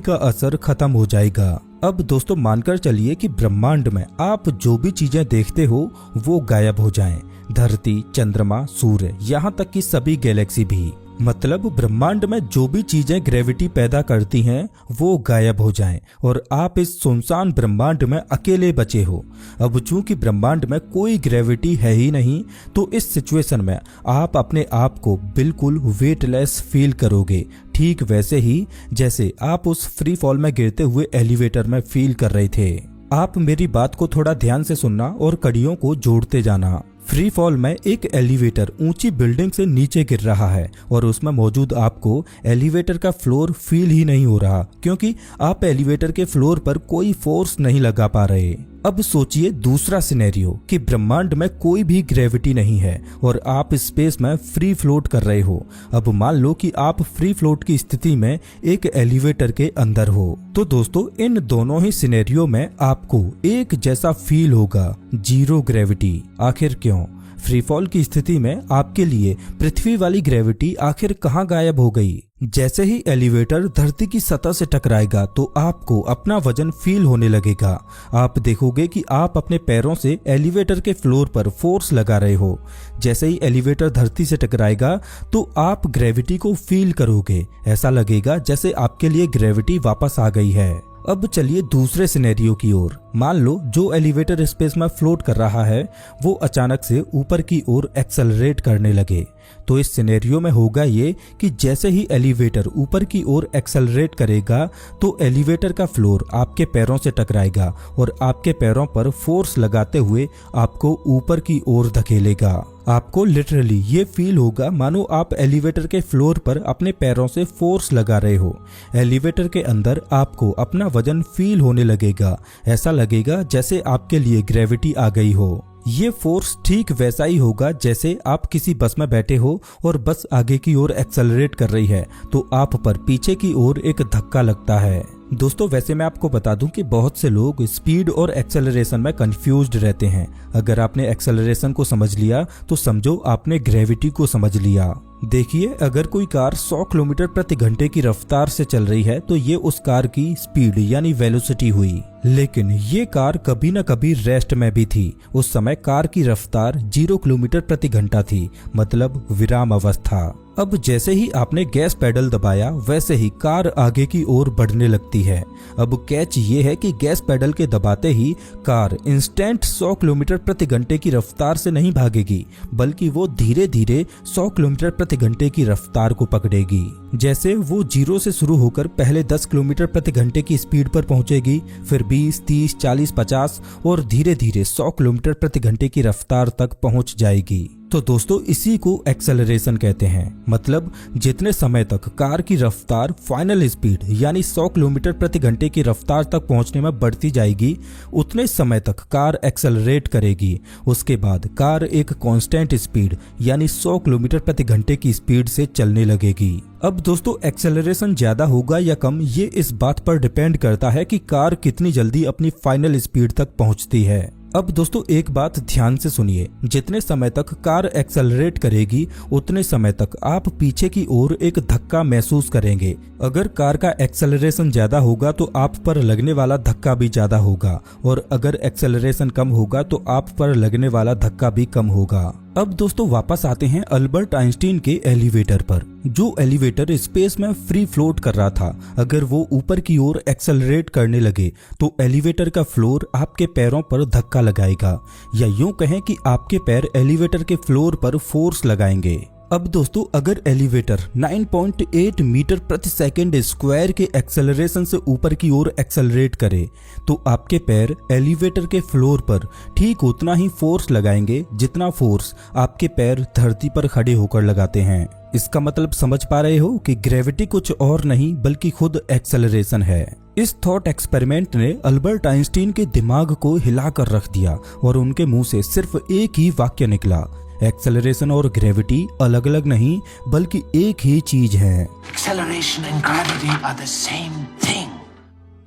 का असर खत्म हो जाएगा। अब दोस्तों मानकर चलिए कि ब्रह्मांड में आप जो भी चीजें देखते हो वो गायब हो जाएं। धरती, चंद्रमा, सूर्य, यहाँ तक कि सभी गैलेक्सी भी। मतलब ब्रह्मांड में जो भी चीजें ग्रेविटी पैदा करती हैं वो गायब हो जाएं और आप इस सुनसान ब्रह्मांड में अकेले बचे हो। अब चूंकि ब्रह्मांड में कोई ग्रेविटी है ही नहीं, तो इस सिचुएशन में आप अपने आप को बिल्कुल वेटलेस फील करोगे, ठीक वैसे ही जैसे आप उस फ्री फॉल में गिरते हुए एलिवेटर में फील कर रहे थे। आप मेरी बात को थोड़ा ध्यान से सुनना और कड़ियों को जोड़ते जाना। फ्री फॉल में एक एलिवेटर ऊंची बिल्डिंग से नीचे गिर रहा है और उसमें मौजूद आपको एलिवेटर का फ्लोर फील ही नहीं हो रहा, क्योंकि आप एलिवेटर के फ्लोर पर कोई फोर्स नहीं लगा पा रहे। अब सोचिए दूसरा सिनेरियो कि ब्रह्मांड में कोई भी ग्रेविटी नहीं है और आप स्पेस में फ्री फ्लोट कर रहे हो। अब मान लो कि आप फ्री फ्लोट की स्थिति में एक एलिवेटर के अंदर हो, तो दोस्तों इन दोनों ही सिनेरियो में आपको एक जैसा फील होगा, जीरो ग्रेविटी। आखिर क्यों? फ्री फॉल की स्थिति में आपके लिए पृथ्वी वाली ग्रेविटी आखिर कहाँ गायब हो गई? जैसे ही एलिवेटर धरती की सतह से टकराएगा तो आपको अपना वजन फील होने लगेगा। आप देखोगे कि आप अपने पैरों से एलिवेटर के फ्लोर पर फोर्स लगा रहे हो। जैसे ही एलिवेटर धरती से टकराएगा तो आप ग्रेविटी को फील करोगे। ऐसा लगेगा जैसे आपके लिए ग्रेविटी वापस आ गई है। अब चलिए दूसरे सिनेरियो की ओर। मान लो जो एलिवेटर स्पेस में फ्लोट कर रहा है वो अचानक से ऊपर की ओर एक्सेलरेट करने लगे। तो इस सिनेरियो में होगा ये कि जैसे ही एलिवेटर ऊपर की ओर एक्सेलरेट करेगा तो एलिवेटर का फ्लोर आपके पैरों से टकराएगा और आपके पैरों पर फोर्स लगाते हुए आपको ऊपर की ओर धकेलेगा। आपको लिटरली ये फील होगा मानो आप एलिवेटर के फ्लोर पर अपने पैरों से फोर्स लगा रहे हो। एलिवेटर के अंदर आपको अपना वजन फील होने लगेगा। ऐसा लगेगा जैसे आपके लिए ग्रेविटी आ गई हो। ये फोर्स ठीक वैसा ही होगा जैसे आप किसी बस में बैठे हो और बस आगे की ओर एक्सेलरेट कर रही है तो आप पर पीछे की ओर एक धक्का लगता है। दोस्तों वैसे मैं आपको बता दूं कि बहुत से लोग स्पीड और एक्सेलरेशन में कंफ्यूज्ड रहते हैं। अगर आपने एक्सेलरेशन को समझ लिया तो समझो आपने ग्रेविटी को समझ लिया। देखिए, अगर कोई कार 100 किलोमीटर प्रति घंटे की रफ्तार से चल रही है तो ये उस कार की स्पीड यानी वेलोसिटी हुई। लेकिन ये कार कभी न कभी रेस्ट में भी थी। उस समय कार की रफ्तार 0 किलोमीटर प्रति घंटा थी, मतलब विराम अवस्था। अब जैसे ही आपने गैस पेडल दबाया वैसे ही कार आगे की ओर बढ़ने लगती है। अब कैच ये है कि गैस पेडल के दबाते ही कार इंस्टेंट 100 किलोमीटर प्रति घंटे की रफ्तार से नहीं भागेगी, बल्कि वो धीरे धीरे 100 किलोमीटर प्रति घंटे की रफ्तार को पकड़ेगी। जैसे वो 0 से शुरू होकर पहले 10 किलोमीटर प्रति घंटे की स्पीड पर पहुंचेगी, फिर 20, 30, 40, 50 और धीरे धीरे 100 किलोमीटर प्रति घंटे की रफ्तार तक पहुंच जाएगी। तो दोस्तों इसी को एक्सेलरेशन कहते हैं। मतलब जितने समय तक कार की रफ्तार फाइनल स्पीड यानी 100 किलोमीटर प्रति घंटे की रफ्तार तक पहुंचने में बढ़ती जाएगी, उतने समय तक कार एक्सेलरेट करेगी। उसके बाद कार एक कांस्टेंट स्पीड यानी 100 किलोमीटर प्रति घंटे की स्पीड से चलने लगेगी। अब दोस्तों एक्सेलरेशन ज्यादा होगा या कम, ये इस बात पर डिपेंड करता है कि कार कितनी जल्दी अपनी फाइनल स्पीड तक पहुंचती है। अब दोस्तों एक बात ध्यान से सुनिए, जितने समय तक कार एक्सेलरेट करेगी उतने समय तक आप पीछे की ओर एक धक्का महसूस करेंगे। अगर कार का एक्सेलरेशन ज्यादा होगा तो आप पर लगने वाला धक्का भी ज्यादा होगा, और अगर एक्सेलरेशन कम होगा तो आप पर लगने वाला धक्का भी कम होगा। अब दोस्तों वापस आते हैं अल्बर्ट आइंस्टीन के एलिवेटर पर। जो एलिवेटर स्पेस में फ्री फ्लोट कर रहा था, अगर वो ऊपर की ओर एक्सेलरेट करने लगे तो एलिवेटर का फ्लोर आपके पैरों पर धक्का लगाएगा, या यूं कहें कि आपके पैर एलिवेटर के फ्लोर पर फोर्स लगाएंगे। अब दोस्तों अगर एलिवेटर 9.8 मीटर प्रति सेकंड स्क्वायर के एक्सेलरेशन से ऊपर की ओर एक्सेलरेट करे तो आपके पैर एलिवेटर के फ्लोर पर ठीक उतना ही फोर्स लगाएंगे जितना फोर्स आपके पैर धरती पर खड़े होकर लगाते हैं। इसका मतलब समझ पा रहे हो कि ग्रेविटी कुछ और नहीं बल्कि खुद एक्सेलरेशन है। इस थॉट एक्सपेरिमेंट ने अल्बर्ट आइंस्टीन के दिमाग को हिलाकर रख दिया और उनके मुंह से सिर्फ एक ही वाक्य निकला, एक्सेलरेशन और ग्रेविटी अलग अलग नहीं बल्कि एक ही चीज है। Acceleration and gravity are the same thing.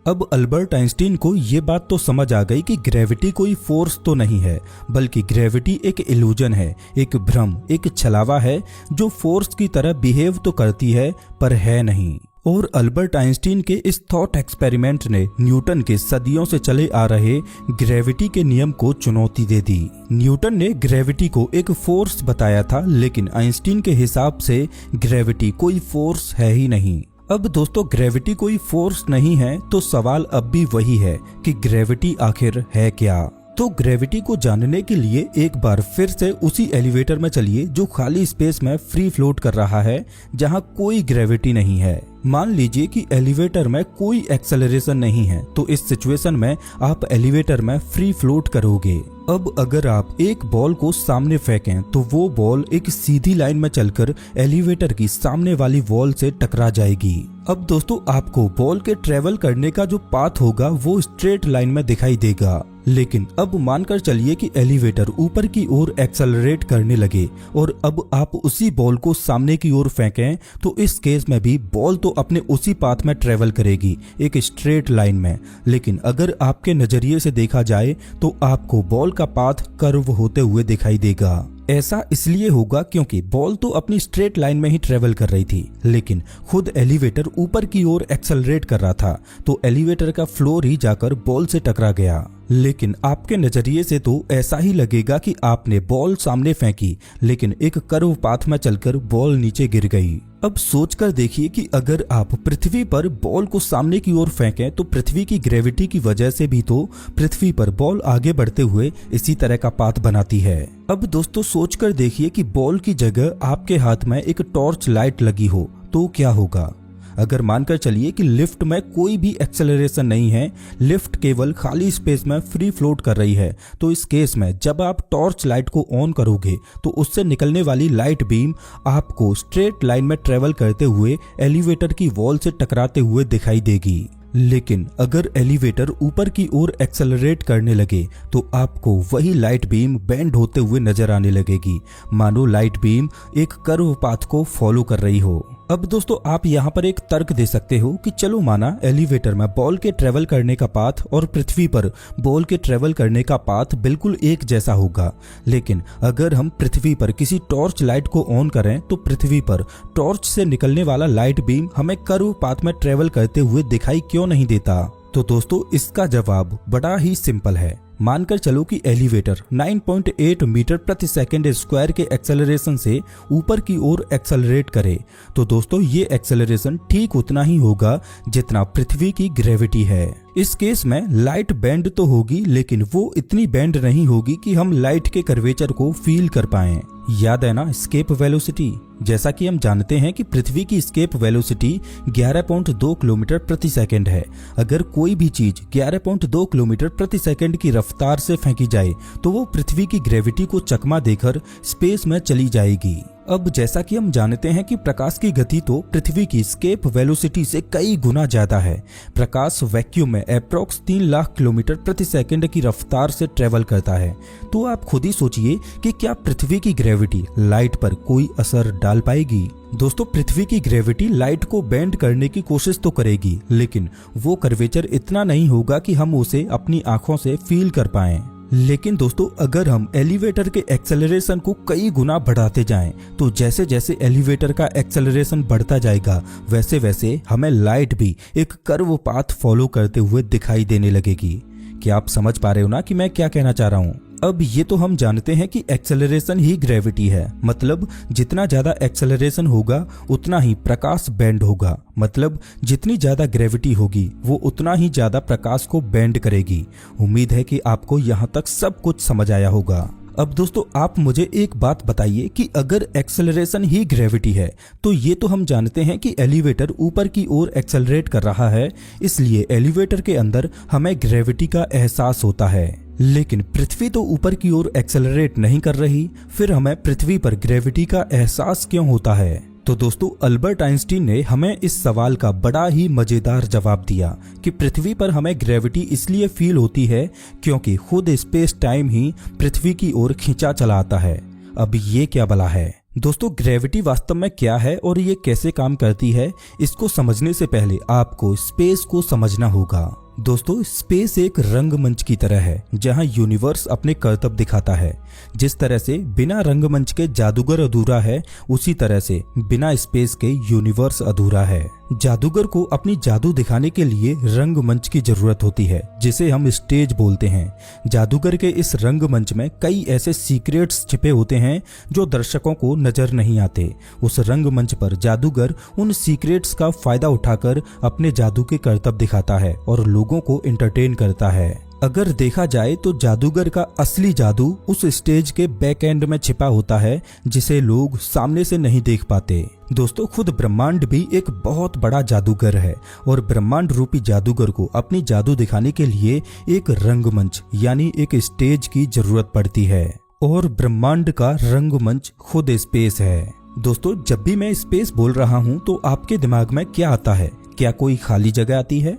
अब अल्बर्ट आइंस्टीन को ये बात तो समझ आ गई कि ग्रेविटी कोई फोर्स तो नहीं है, बल्कि ग्रेविटी एक इल्यूजन है, एक भ्रम, एक छलावा है जो फोर्स की तरह बिहेव तो करती है पर है नहीं। और अल्बर्ट आइंस्टीन के इस थॉट एक्सपेरिमेंट ने न्यूटन के सदियों से चले आ रहे ग्रेविटी के नियम को चुनौती दे दी। न्यूटन ने ग्रेविटी को एक फोर्स बताया था, लेकिन आइंस्टीन के हिसाब से ग्रेविटी कोई फोर्स है ही नहीं। अब दोस्तों ग्रेविटी कोई फोर्स नहीं है तो सवाल अब भी वही है कि ग्रेविटी आखिर है क्या। तो ग्रेविटी को जानने के लिए एक बार फिर से उसी एलिवेटर में चलिए जो खाली स्पेस में फ्री फ्लोट कर रहा है, जहां कोई ग्रेविटी नहीं है। मान लीजिए कि एलिवेटर में कोई एक्सेलरेशन नहीं है, तो इस सिचुएशन में आप एलिवेटर में फ्री फ्लोट करोगे। अब अगर आप एक बॉल को सामने फेंकें तो वो बॉल एक सीधी लाइन में चलकर एलिवेटर की सामने वाली वॉल से टकरा जाएगी। अब दोस्तों आपको बॉल के ट्रेवल करने का जो पाथ होगा वो स्ट्रेट लाइन में दिखाई देगा, लेकिन अब मानकर चलिए कि एलिवेटर ऊपर की ओर एक्सेलरेट करने लगे और अब आप उसी बॉल को सामने की ओर फेंकें, तो इस केस में भी बॉल तो अपने उसी पाथ में ट्रेवल करेगी एक स्ट्रेट लाइन में। लेकिन अगर आपके नजरिए से देखा जाए तो आपको बॉल का पाथ कर्व होते हुए दिखाई देगा। ऐसा इसलिए होगा क्योंकि बॉल तो अपनी स्ट्रेट लाइन में ही ट्रेवल कर रही थी, लेकिन खुद एलिवेटर ऊपर की ओर एक्सेलरेट कर रहा था, तो एलिवेटर का फ्लोर ही जाकर बॉल से टकरा गया। लेकिन आपके नजरिए से तो ऐसा ही लगेगा कि आपने बॉल सामने फेंकी, लेकिन एक कर्व पाथ में चलकर बॉल नीचे गिर गई। अब सोचकर देखिए कि अगर आप पृथ्वी पर बॉल को सामने की ओर फेंकें तो पृथ्वी की ग्रेविटी की वजह से भी तो पृथ्वी पर बॉल आगे बढ़ते हुए इसी तरह का पाथ बनाती है। अब दोस्तों सोचकर देखिए कि बॉल की जगह आपके हाथ में एक टॉर्च लाइट लगी हो तो क्या होगा। अगर मानकर चलिए कि लिफ्ट में कोई भी एक्सेलरेशन नहीं है, लिफ्ट केवल खाली स्पेस में फ्री फ्लोट कर रही है, तो इस केस में जब आप टॉर्च लाइट को ऑन करोगे तो उससे निकलने वाली लाइट बीम आपको स्ट्रेट लाइन में ट्रेवल करते हुए एलिवेटर की वॉल से टकराते हुए दिखाई देगी। लेकिन अगर एलिवेटर ऊपर की ओर एक्सेलरेट करने लगे तो आपको वही लाइट बीम बेंड होते हुए नजर आने लगेगी, मानो लाइट बीम एक कर्व पाथ को फॉलो कर रही हो। अब दोस्तों आप यहाँ पर एक तर्क दे सकते हो कि चलो माना एलिवेटर में बॉल के ट्रेवल करने का पाथ और पृथ्वी पर बॉल के ट्रेवल करने का पाथ बिल्कुल एक जैसा होगा, लेकिन अगर हम पृथ्वी पर किसी टॉर्च लाइट को ऑन करें तो पृथ्वी पर टॉर्च से निकलने वाला लाइट बीम हमें कर्व पाथ में ट्रेवल करते हुए दिखाई क्यों नहीं देता। तो दोस्तों इसका जवाब बड़ा ही सिंपल है। मानकर चलो कि एलिवेटर 9.8 मीटर प्रति सेकंड स्क्वायर के एक्सेलरेशन से ऊपर की ओर एक्सेलरेट करे, तो दोस्तों ये एक्सेलरेशन ठीक उतना ही होगा जितना पृथ्वी की ग्रेविटी है। इस केस में लाइट बेंड तो होगी, लेकिन वो इतनी बेंड नहीं होगी कि हम लाइट के कर्वेचर को फील कर पाएं। याद है ना एस्केप वेलोसिटी। जैसा कि हम जानते हैं कि पृथ्वी की एस्केप वेलोसिटी 11.2 किलोमीटर प्रति सेकंड है। अगर कोई भी चीज 11.2 किलोमीटर प्रति सेकंड की रफ्तार से फेंकी जाए तो वो पृथ्वी की ग्रेविटी को चकमा देकर स्पेस में चली जाएगी। अब जैसा कि हम जानते हैं कि प्रकाश की गति तो पृथ्वी की एस्केप वेलोसिटी से कई गुना ज्यादा है। प्रकाश वैक्यूम में अप्रॉक्स 3 लाख किलोमीटर प्रति सेकंड की रफ्तार से ट्रेवल करता है। तो आप खुद ही सोचिए कि क्या पृथ्वी की ग्रेविटी लाइट पर कोई असर डाल पाएगी। दोस्तों पृथ्वी की ग्रेविटी लाइट को बेंड करने की कोशिश तो करेगी, लेकिन वो कर्वेचर इतना नहीं होगा कि हम उसे अपनी आंखों से फील कर पाएं। लेकिन दोस्तों अगर हम एलिवेटर के एक्सेलरेशन को कई गुना बढ़ाते जाएं, तो जैसे जैसे एलिवेटर का एक्सेलरेशन बढ़ता जाएगा वैसे वैसे हमें लाइट भी एक कर्व पाथ फॉलो करते हुए दिखाई देने लगेगी। क्या आप समझ पा रहे हो ना कि मैं क्या कहना चाह रहा हूँ। अब ये तो हम जानते हैं कि एक्सेलरेशन ही ग्रेविटी है, मतलब जितना ज्यादा एक्सेलरेशन होगा उतना ही प्रकाश बेंड होगा, मतलब जितनी ज्यादा ग्रेविटी होगी वो उतना ही ज्यादा प्रकाश को बेंड करेगी। उम्मीद है कि आपको यहाँ तक सब कुछ समझ आया होगा। अब दोस्तों आप मुझे एक बात बताइए कि अगर एक्सेलरेशन ही ग्रेविटी है तो ये तो हम जानते हैं कि एलिवेटर ऊपर की ओर एक्सेलरेट कर रहा है, इसलिए एलिवेटर के अंदर हमें ग्रेविटी का एहसास होता है। लेकिन पृथ्वी तो ऊपर की ओर एक्सेलरेट नहीं कर रही, फिर हमें पृथ्वी पर ग्रेविटी का एहसास क्यों होता है। तो दोस्तों अल्बर्ट आइंस्टीन ने हमें इस सवाल का बड़ा ही मजेदार जवाब दिया कि पृथ्वी पर हमें ग्रेविटी इसलिए फील होती है क्योंकि खुद स्पेस टाइम ही पृथ्वी की ओर खींचा चला आता है। अब ये क्या भला है। दोस्तों ग्रेविटी वास्तव में क्या है और ये कैसे काम करती है, इसको समझने से पहले आपको स्पेस को समझना होगा। दोस्तों स्पेस एक रंगमंच की तरह है जहां यूनिवर्स अपने करतब दिखाता है। जिस तरह से बिना रंगमंच के जादूगर अधूरा है, उसी तरह से बिना स्पेस के यूनिवर्स अधूरा है। जादूगर को अपनी जादू दिखाने के लिए रंगमंच की जरूरत होती है, जिसे हम स्टेज बोलते हैं। जादूगर के इस रंगमंच में कई ऐसे सीक्रेट्स छिपे होते हैं जो दर्शकों को नजर नहीं आते। उस रंगमंच पर जादूगर उन सीक्रेट्स का फायदा उठाकर अपने जादू के करतब दिखाता है और लोगों को एंटरटेन करता है। अगर देखा जाए तो जादूगर का असली जादू उस स्टेज के बैक एंड में छिपा होता है, जिसे लोग सामने से नहीं देख पाते। दोस्तों खुद ब्रह्मांड भी एक बहुत बड़ा जादूगर है और ब्रह्मांड रूपी जादूगर को अपनी जादू दिखाने के लिए एक रंगमंच यानी एक स्टेज की जरूरत पड़ती है, और ब्रह्मांड का रंगमंच खुद स्पेस है। दोस्तों जब भी मैं स्पेस बोल रहा हूँ तो आपके दिमाग में क्या आता है? क्या कोई खाली जगह आती है?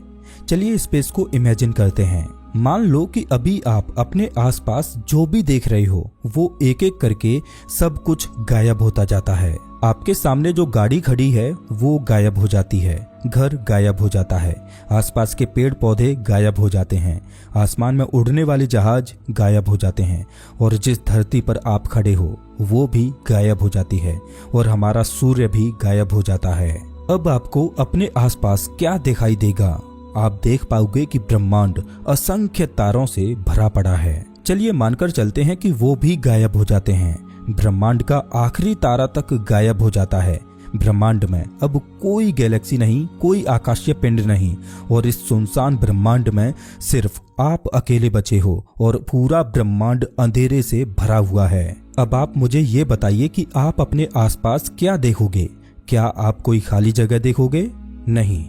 चलिए स्पेस को इमेजिन करते हैं। मान लो कि अभी आप अपने आसपास जो भी देख रहे हो वो एक एक करके सब कुछ गायब होता जाता है। आपके सामने जो गाड़ी खड़ी है वो गायब हो जाती है, घर गायब हो जाता है, आसपास के पेड़ पौधे गायब हो जाते हैं, आसमान में उड़ने वाले जहाज गायब हो जाते हैं, और जिस धरती पर आप खड़े हो वो भी गायब हो जाती है, और हमारा सूर्य भी गायब हो जाता है। अब आपको अपने आसपास क्या दिखाई देगा? आप देख पाओगे कि ब्रह्मांड असंख्य तारों से भरा पड़ा है। चलिए मानकर चलते हैं कि वो भी गायब हो जाते हैं। ब्रह्मांड का आखिरी तारा तक गायब हो जाता है। ब्रह्मांड में अब कोई गैलेक्सी नहीं, कोई आकाशीय पिंड नहीं, और इस सुनसान ब्रह्मांड में सिर्फ आप अकेले बचे हो और पूरा ब्रह्मांड अंधेरे से भरा हुआ है। अब आप मुझे ये बताइए कि आप अपने आसपास क्या देखोगे? क्या आप कोई खाली जगह देखोगे? नहीं।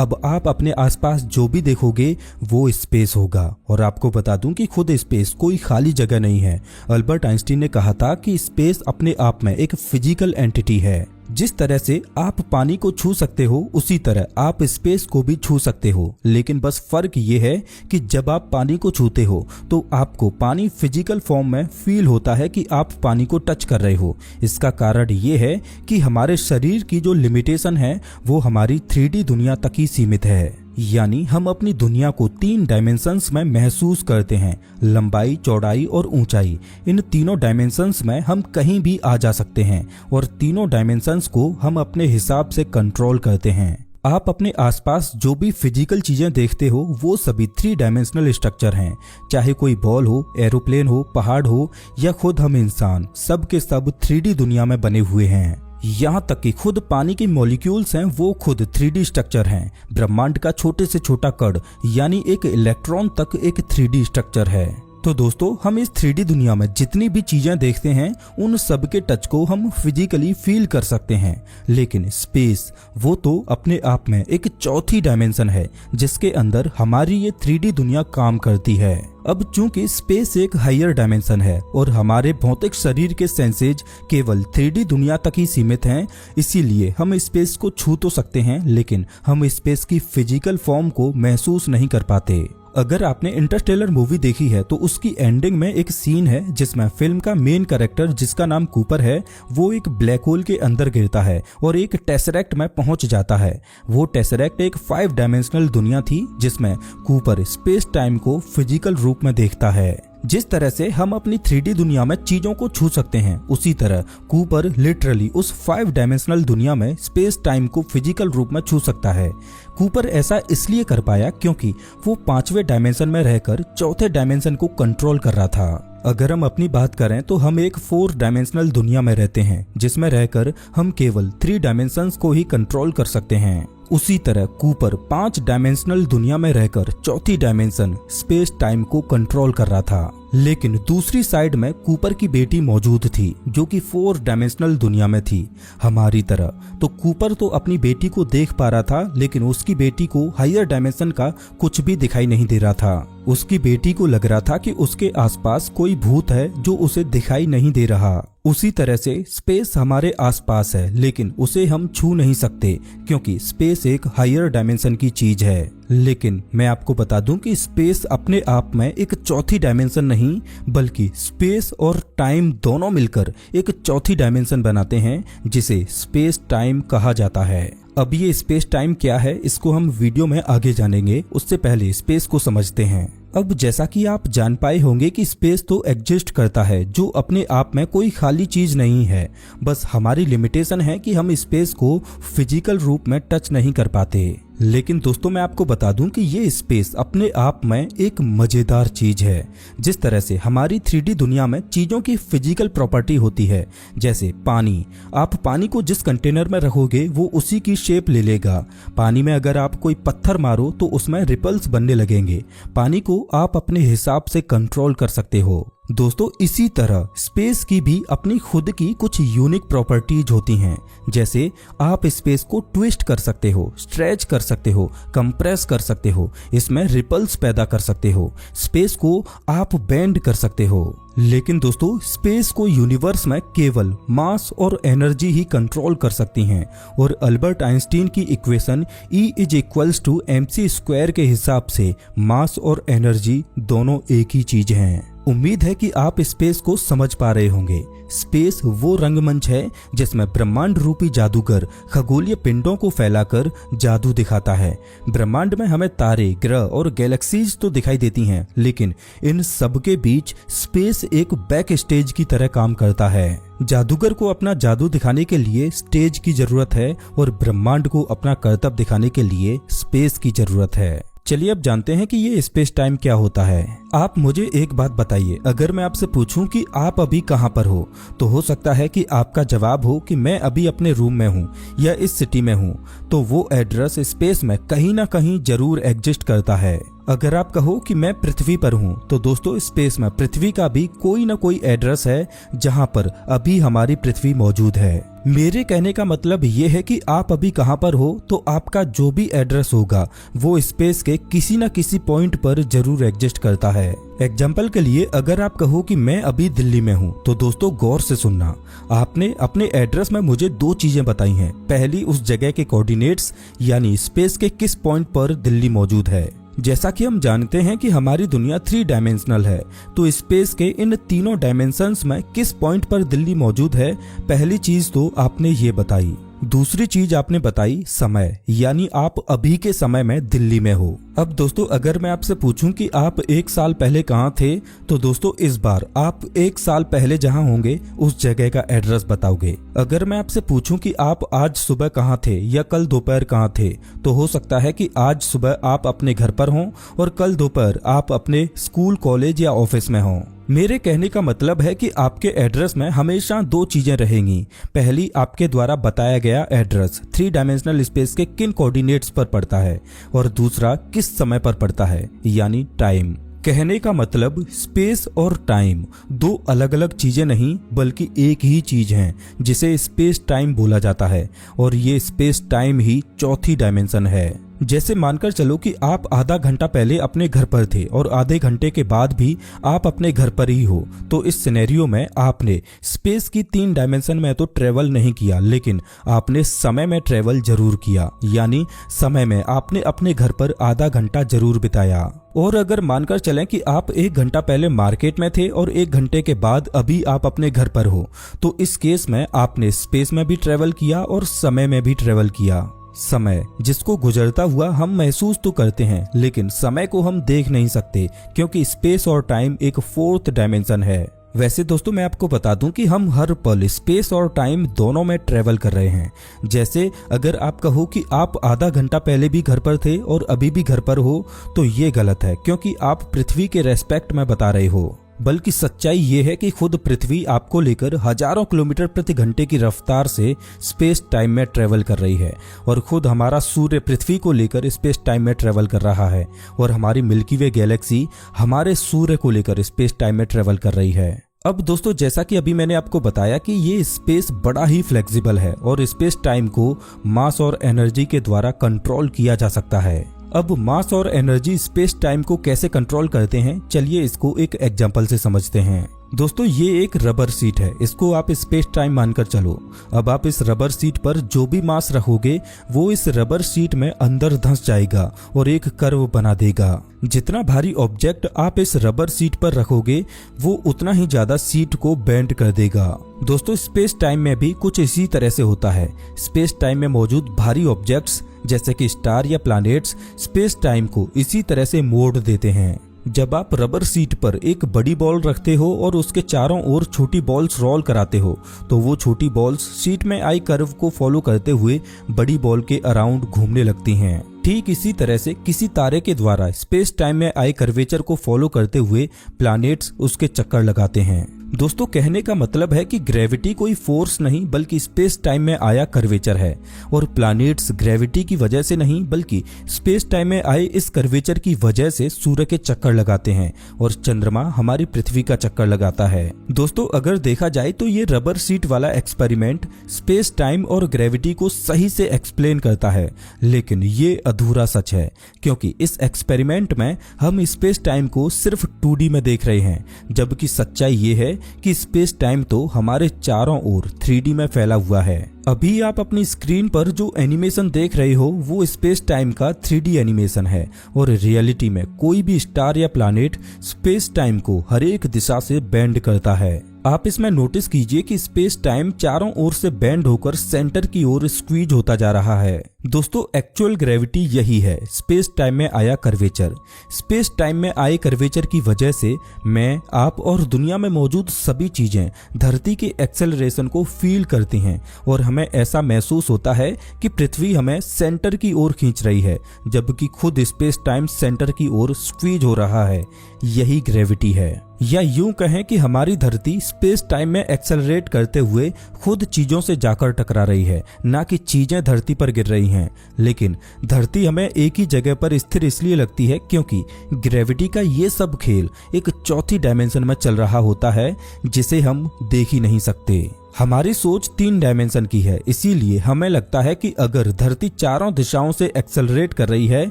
अब आप अपने आसपास जो भी देखोगे वो स्पेस होगा, और आपको बता दूं कि खुद स्पेस कोई खाली जगह नहीं है। अल्बर्ट आइंस्टीन ने कहा था कि स्पेस अपने आप में एक फिजिकल एंटिटी है। जिस तरह से आप पानी को छू सकते हो उसी तरह आप स्पेस को भी छू सकते हो, लेकिन बस फर्क ये है कि जब आप पानी को छूते हो तो आपको पानी फिजिकल फॉर्म में फील होता है कि आप पानी को टच कर रहे हो। इसका कारण ये है कि हमारे शरीर की जो लिमिटेशन है वो हमारी 3D दुनिया तक ही सीमित है, यानी हम अपनी दुनिया को 3 डायमेंशंस में महसूस करते हैं, लंबाई, चौड़ाई और ऊंचाई। इन तीनों डायमेंशंस में हम कहीं भी आ जा सकते हैं और तीनों डायमेंशंस को हम अपने हिसाब से कंट्रोल करते हैं। आप अपने आसपास जो भी फिजिकल चीजें देखते हो वो सभी 3 डायमेंशनल स्ट्रक्चर हैं, चाहे कोई बॉल हो, एरोप्लेन हो, पहाड़ हो या खुद हम इंसान, सब के सब 3D दुनिया में बने हुए हैं। यहाँ तक कि खुद पानी के मॉलिक्यूल्स हैं वो खुद 3D स्ट्रक्चर हैं। ब्रह्मांड का छोटे से छोटा कण यानी एक इलेक्ट्रॉन तक एक 3D स्ट्रक्चर है। तो दोस्तों, हम इस 3D दुनिया में जितनी भी चीजें देखते हैं उन सब के टच को हम फिजिकली फील कर सकते हैं, लेकिन स्पेस वो तो अपने आप में एक चौथी डायमेंशन है जिसके अंदर हमारी ये 3D दुनिया काम करती है। अब चूंकि स्पेस एक हायर डायमेंशन है और हमारे भौतिक शरीर के सेंसेज केवल 3D दुनिया तक ही सीमित हैं, इसीलिए हम स्पेस को छू तो सकते हैं लेकिन हम स्पेस की फिजिकल फॉर्म को महसूस नहीं कर पाते। अगर आपने इंटरस्टेलर मूवी देखी है तो उसकी एंडिंग में एक सीन है जिसमें फिल्म का मेन कैरेक्टर जिसका नाम कूपर है वो एक ब्लैक होल के अंदर गिरता है और एक टेसरेक्ट में पहुंच जाता है। वो टेसरेक्ट एक 5 डायमेंशनल दुनिया थी जिसमें कूपर स्पेस टाइम को फिजिकल रूप में देखता है। जिस तरह से हम अपनी 3D दुनिया में चीजों को छू सकते हैं उसी तरह कूपर लिटरली उस 5 डायमेंशनल दुनिया में स्पेस टाइम को फिजिकल रूप में छू सकता है। कूपर ऐसा इसलिए कर पाया क्योंकि वो 5वें डायमेंशन में रहकर चौथे डायमेंशन को कंट्रोल कर रहा था। अगर हम अपनी बात करें तो हम एक 4 डायमेंशनल दुनिया में रहते हैं जिसमें रहकर हम केवल 3 डायमेंशंस को ही कंट्रोल कर सकते हैं। उसी तरह कूपर 5 डायमेंशनल दुनिया में रहकर चौथी डायमेंशन स्पेस टाइम को कंट्रोल कर रहा था, लेकिन दूसरी साइड में कूपर की बेटी मौजूद थी जो कि 4 डायमेंशनल दुनिया में थी हमारी तरह। तो कूपर तो अपनी बेटी को देख पा रहा था लेकिन उसकी बेटी को हायर डायमेंशन का कुछ भी दिखाई नहीं दे रहा था। उसकी बेटी को लग रहा था कि उसके आसपास कोई भूत है जो उसे दिखाई नहीं दे रहा। उसी तरह से स्पेस हमारे आसपास है लेकिन उसे हम छू नहीं सकते क्योंकि स्पेस एक हायर डायमेंशन की चीज है। लेकिन मैं आपको बता दूं कि स्पेस अपने आप में एक चौथी डायमेंशन नहीं बल्कि स्पेस और टाइम दोनों मिलकर एक चौथी डायमेंशन बनाते हैं जिसे स्पेस टाइम कहा जाता है। अब ये स्पेस टाइम क्या है इसको हम वीडियो में आगे जानेंगे, उससे पहले स्पेस को समझते हैं। अब जैसा कि आप जान पाए होंगे कि स्पेस तो एग्जिस्ट करता है जो अपने आप में कोई खाली चीज नहीं है, बस हमारी लिमिटेशन है कि हम स्पेस को फिजिकल रूप में टच नहीं कर पाते। लेकिन दोस्तों, मैं आपको बता दूं कि ये स्पेस अपने आप में एक मजेदार चीज है। जिस तरह से हमारी 3D दुनिया में चीजों की फिजिकल प्रॉपर्टी होती है, जैसे पानी, आप पानी को जिस कंटेनर में रखोगे वो उसी की शेप ले लेगा। पानी में अगर आप कोई पत्थर मारो तो उसमें रिपल्स बनने लगेंगे। पानी को आप अपने हिसाब से कंट्रोल कर सकते हो। दोस्तों, इसी तरह स्पेस की भी अपनी खुद की कुछ यूनिक प्रॉपर्टीज होती हैं, जैसे आप स्पेस को ट्विस्ट कर सकते हो, स्ट्रेच कर सकते हो, कंप्रेस कर सकते हो, इसमें रिपल्स पैदा कर सकते हो, स्पेस को आप बेंड कर सकते हो। लेकिन दोस्तों, स्पेस को यूनिवर्स में केवल मास और एनर्जी ही कंट्रोल कर सकती हैं और अल्बर्ट आइंस्टीन की इक्वेशन E=mc² के हिसाब से मास और एनर्जी दोनों एक ही चीज हैं। उम्मीद है कि आप स्पेस को समझ पा रहे होंगे। स्पेस वो रंगमंच है जिसमें ब्रह्मांड रूपी जादूगर खगोलीय पिंडों को फैलाकर जादू दिखाता है। ब्रह्मांड में हमें तारे, ग्रह और गैलेक्सीज तो दिखाई देती हैं, लेकिन इन सब के बीच स्पेस एक बैक स्टेज की तरह काम करता है। जादूगर को अपना जादू दिखाने के लिए स्टेज की जरूरत है और ब्रह्मांड को अपना करतब दिखाने के लिए स्पेस की जरूरत है। चलिए अब जानते हैं कि ये स्पेस टाइम क्या होता है। आप मुझे एक बात बताइए, अगर मैं आपसे पूछूं कि आप अभी कहां पर हो, तो हो सकता है कि आपका जवाब हो कि मैं अभी अपने रूम में हूं या इस सिटी में हूं, तो वो एड्रेस स्पेस में कहीं ना कहीं जरूर एग्जिस्ट करता है। अगर आप कहो कि मैं पृथ्वी पर हूं, तो दोस्तों स्पेस में पृथ्वी का भी कोई ना कोई एड्रेस है जहां पर अभी हमारी पृथ्वी मौजूद है। मेरे कहने का मतलब ये है कि आप अभी कहाँ पर हो तो आपका जो भी एड्रेस होगा वो स्पेस के किसी न किसी पॉइंट पर जरूर एग्जिस्ट करता है। एग्जाम्पल के लिए अगर आप कहो कि मैं अभी दिल्ली में हूँ तो दोस्तों गौर से सुनना, आपने अपने एड्रेस में मुझे दो चीजें बताई हैं। पहली, उस जगह के कोऑर्डिनेट्स यानी स्पेस के किस पॉइंट पर दिल्ली मौजूद है। जैसा कि हम जानते हैं कि हमारी दुनिया 3 डायमेंशनल है, तो स्पेस के इन तीनों डायमेंशंस में किस पॉइंट पर दिल्ली मौजूद है, पहली चीज तो आपने ये बताई। दूसरी चीज आपने बताई समय, यानी आप अभी के समय में दिल्ली में हो। अब दोस्तों अगर मैं आपसे पूछूं कि आप 1 साल पहले कहाँ थे, तो दोस्तों इस बार आप 1 साल पहले जहाँ होंगे उस जगह का एड्रेस बताओगे। अगर मैं आपसे पूछूं कि आप आज सुबह कहाँ थे या कल दोपहर कहाँ थे, तो हो सकता है कि आज सुबह आप अपने घर पर हों और कल दोपहर आप अपने स्कूल, कॉलेज या ऑफिस में हों। मेरे कहने का मतलब है कि आपके एड्रेस में हमेशा दो चीजें रहेंगी। पहली, आपके द्वारा बताया गया एड्रेस 3 डायमेंशनल स्पेस के किन कोऑर्डिनेट्स पर पड़ता है, और दूसरा किस समय पर पड़ता है, यानी टाइम। कहने का मतलब स्पेस और टाइम दो अलग अलग चीजें नहीं बल्कि एक ही चीज है जिसे स्पेस टाइम बोला जाता है, और ये स्पेस टाइम ही चौथी डायमेंशन है। जैसे मानकर चलो कि आप आधा घंटा पहले अपने घर पर थे और आधे घंटे के बाद भी आप अपने घर पर ही हो, तो इस सिनेरियो में आपने स्पेस की 3 डायमेंशन में तो ट्रेवल नहीं किया, लेकिन आपने समय में ट्रेवल जरूर किया, यानी समय में आपने अपने घर पर आधा घंटा जरूर बिताया। और अगर मानकर चलें कि आप 1 घंटा पहले मार्केट में थे और 1 घंटे के बाद अभी आप अपने घर पर हो, तो इस केस में आपने स्पेस में भी ट्रेवल किया और समय में भी ट्रेवल किया। समय जिसको गुजरता हुआ हम महसूस तो करते हैं, लेकिन समय को हम देख नहीं सकते क्योंकि स्पेस और टाइम एक 4th डायमेंशन है। वैसे दोस्तों मैं आपको बता दूं कि हम हर पल स्पेस और टाइम दोनों में ट्रेवल कर रहे हैं। जैसे अगर आप कहो कि आप आधा घंटा पहले भी घर पर थे और अभी भी घर पर हो, तो ये गलत है क्योंकि आप पृथ्वी के रेस्पेक्ट में बता रहे हो। बल्कि सच्चाई ये है कि खुद पृथ्वी आपको लेकर हजारों किलोमीटर प्रति घंटे की रफ्तार से स्पेस टाइम में ट्रेवल कर रही है, और खुद हमारा सूर्य पृथ्वी को लेकर स्पेस टाइम में ट्रेवल कर रहा है, और हमारी मिल्की वे गैलेक्सी हमारे सूर्य को लेकर स्पेस टाइम में ट्रेवल कर रही है। अब दोस्तों जैसा कि अभी मैंने आपको बताया कि ये स्पेस बड़ा ही फ्लेक्सिबल है और स्पेस टाइम को मास और एनर्जी के द्वारा कंट्रोल किया जा सकता है। अब मास और एनर्जी स्पेस टाइम को कैसे कंट्रोल करते हैं, चलिए इसको एक एग्जांपल से समझते हैं। दोस्तों ये एक रबर सीट है, इसको आप स्पेस टाइम मानकर चलो। अब आप इस रबर सीट पर जो भी मास रखोगे वो इस रबर सीट में अंदर धंस जाएगा और एक कर्व बना देगा। जितना भारी ऑब्जेक्ट आप इस रबर सीट पर रखोगे वो उतना ही ज्यादा सीट को बेंड कर देगा। दोस्तों स्पेस टाइम में भी कुछ इसी तरह से होता है। स्पेस टाइम में मौजूद भारी ऑब्जेक्ट्स जैसे कि स्टार या प्लैनेट्स स्पेस टाइम को इसी तरह से मोड़ देते हैं। जब आप रबर सीट पर एक बड़ी बॉल रखते हो और उसके चारों ओर छोटी बॉल्स रोल कराते हो, तो वो छोटी बॉल्स सीट में आई कर्व को फॉलो करते हुए बड़ी बॉल के अराउंड घूमने लगती हैं। ठीक इसी तरह से किसी तारे के द्वारा स्पेस टाइम में आई कर्वेचर को फॉलो करते हुए प्लैनेट्स उसके चक्कर लगाते हैं। दोस्तों कहने का मतलब है कि ग्रेविटी कोई फोर्स नहीं बल्कि स्पेस टाइम में आया कर्वेचर है, और प्लैनेट्स ग्रेविटी की वजह से नहीं बल्कि स्पेस टाइम में आए इस कर्वेचर की वजह से सूर्य के चक्कर लगाते हैं, और चंद्रमा हमारी पृथ्वी का चक्कर लगाता है। दोस्तों अगर देखा जाए तो ये रबर सीट वाला एक्सपेरिमेंट स्पेस टाइम और ग्रेविटी को सही से एक्सप्लेन करता है, लेकिन ये अधूरा सच है क्योंकि इस एक्सपेरिमेंट में हम स्पेस टाइम को सिर्फ 2D में देख रहे हैं, जबकि सच्चाई ये है कि स्पेस टाइम तो हमारे चारों ओर 3D में फैला हुआ है। अभी आप अपनी स्क्रीन पर जो एनिमेशन देख रहे हो वो स्पेस टाइम का 3D एनिमेशन है, और रियलिटी में कोई भी स्टार या प्लैनेट स्पेस टाइम को हर एक दिशा से बेंड करता है। आप इसमें नोटिस कीजिए कि स्पेस टाइम चारों ओर से बेंड होकर सेंटर की ओर स्क्वीज होता जा रहा है। दोस्तों एक्चुअल ग्रेविटी यही है, स्पेस टाइम में आया कर्वेचर। स्पेस टाइम में आए कर्वेचर की वजह से मैं, आप और दुनिया में मौजूद सभी चीजें धरती के एक्सेलरेशन को फील करती हैं, और हमें ऐसा महसूस होता है कि पृथ्वी हमें सेंटर की ओर खींच रही है, जबकि खुद स्पेस टाइम सेंटर की ओर स्क्वीज हो रहा है। यही ग्रेविटी है, या यूं कहें कि हमारी धरती स्पेस टाइम में एक्सेलरेट करते हुए खुद चीजों से जाकर टकरा रही है, ना कि चीजें धरती पर गिर रही हैं। लेकिन धरती हमें एक ही जगह पर स्थिर इसलिए लगती है क्योंकि ग्रेविटी का ये सब खेल एक चौथी डायमेंशन में चल रहा होता है जिसे हम देख ही नहीं सकते। हमारी सोच 3 डायमेंशन की है, इसीलिए हमें लगता है कि अगर धरती चारों दिशाओं से एक्सेलरेट कर रही है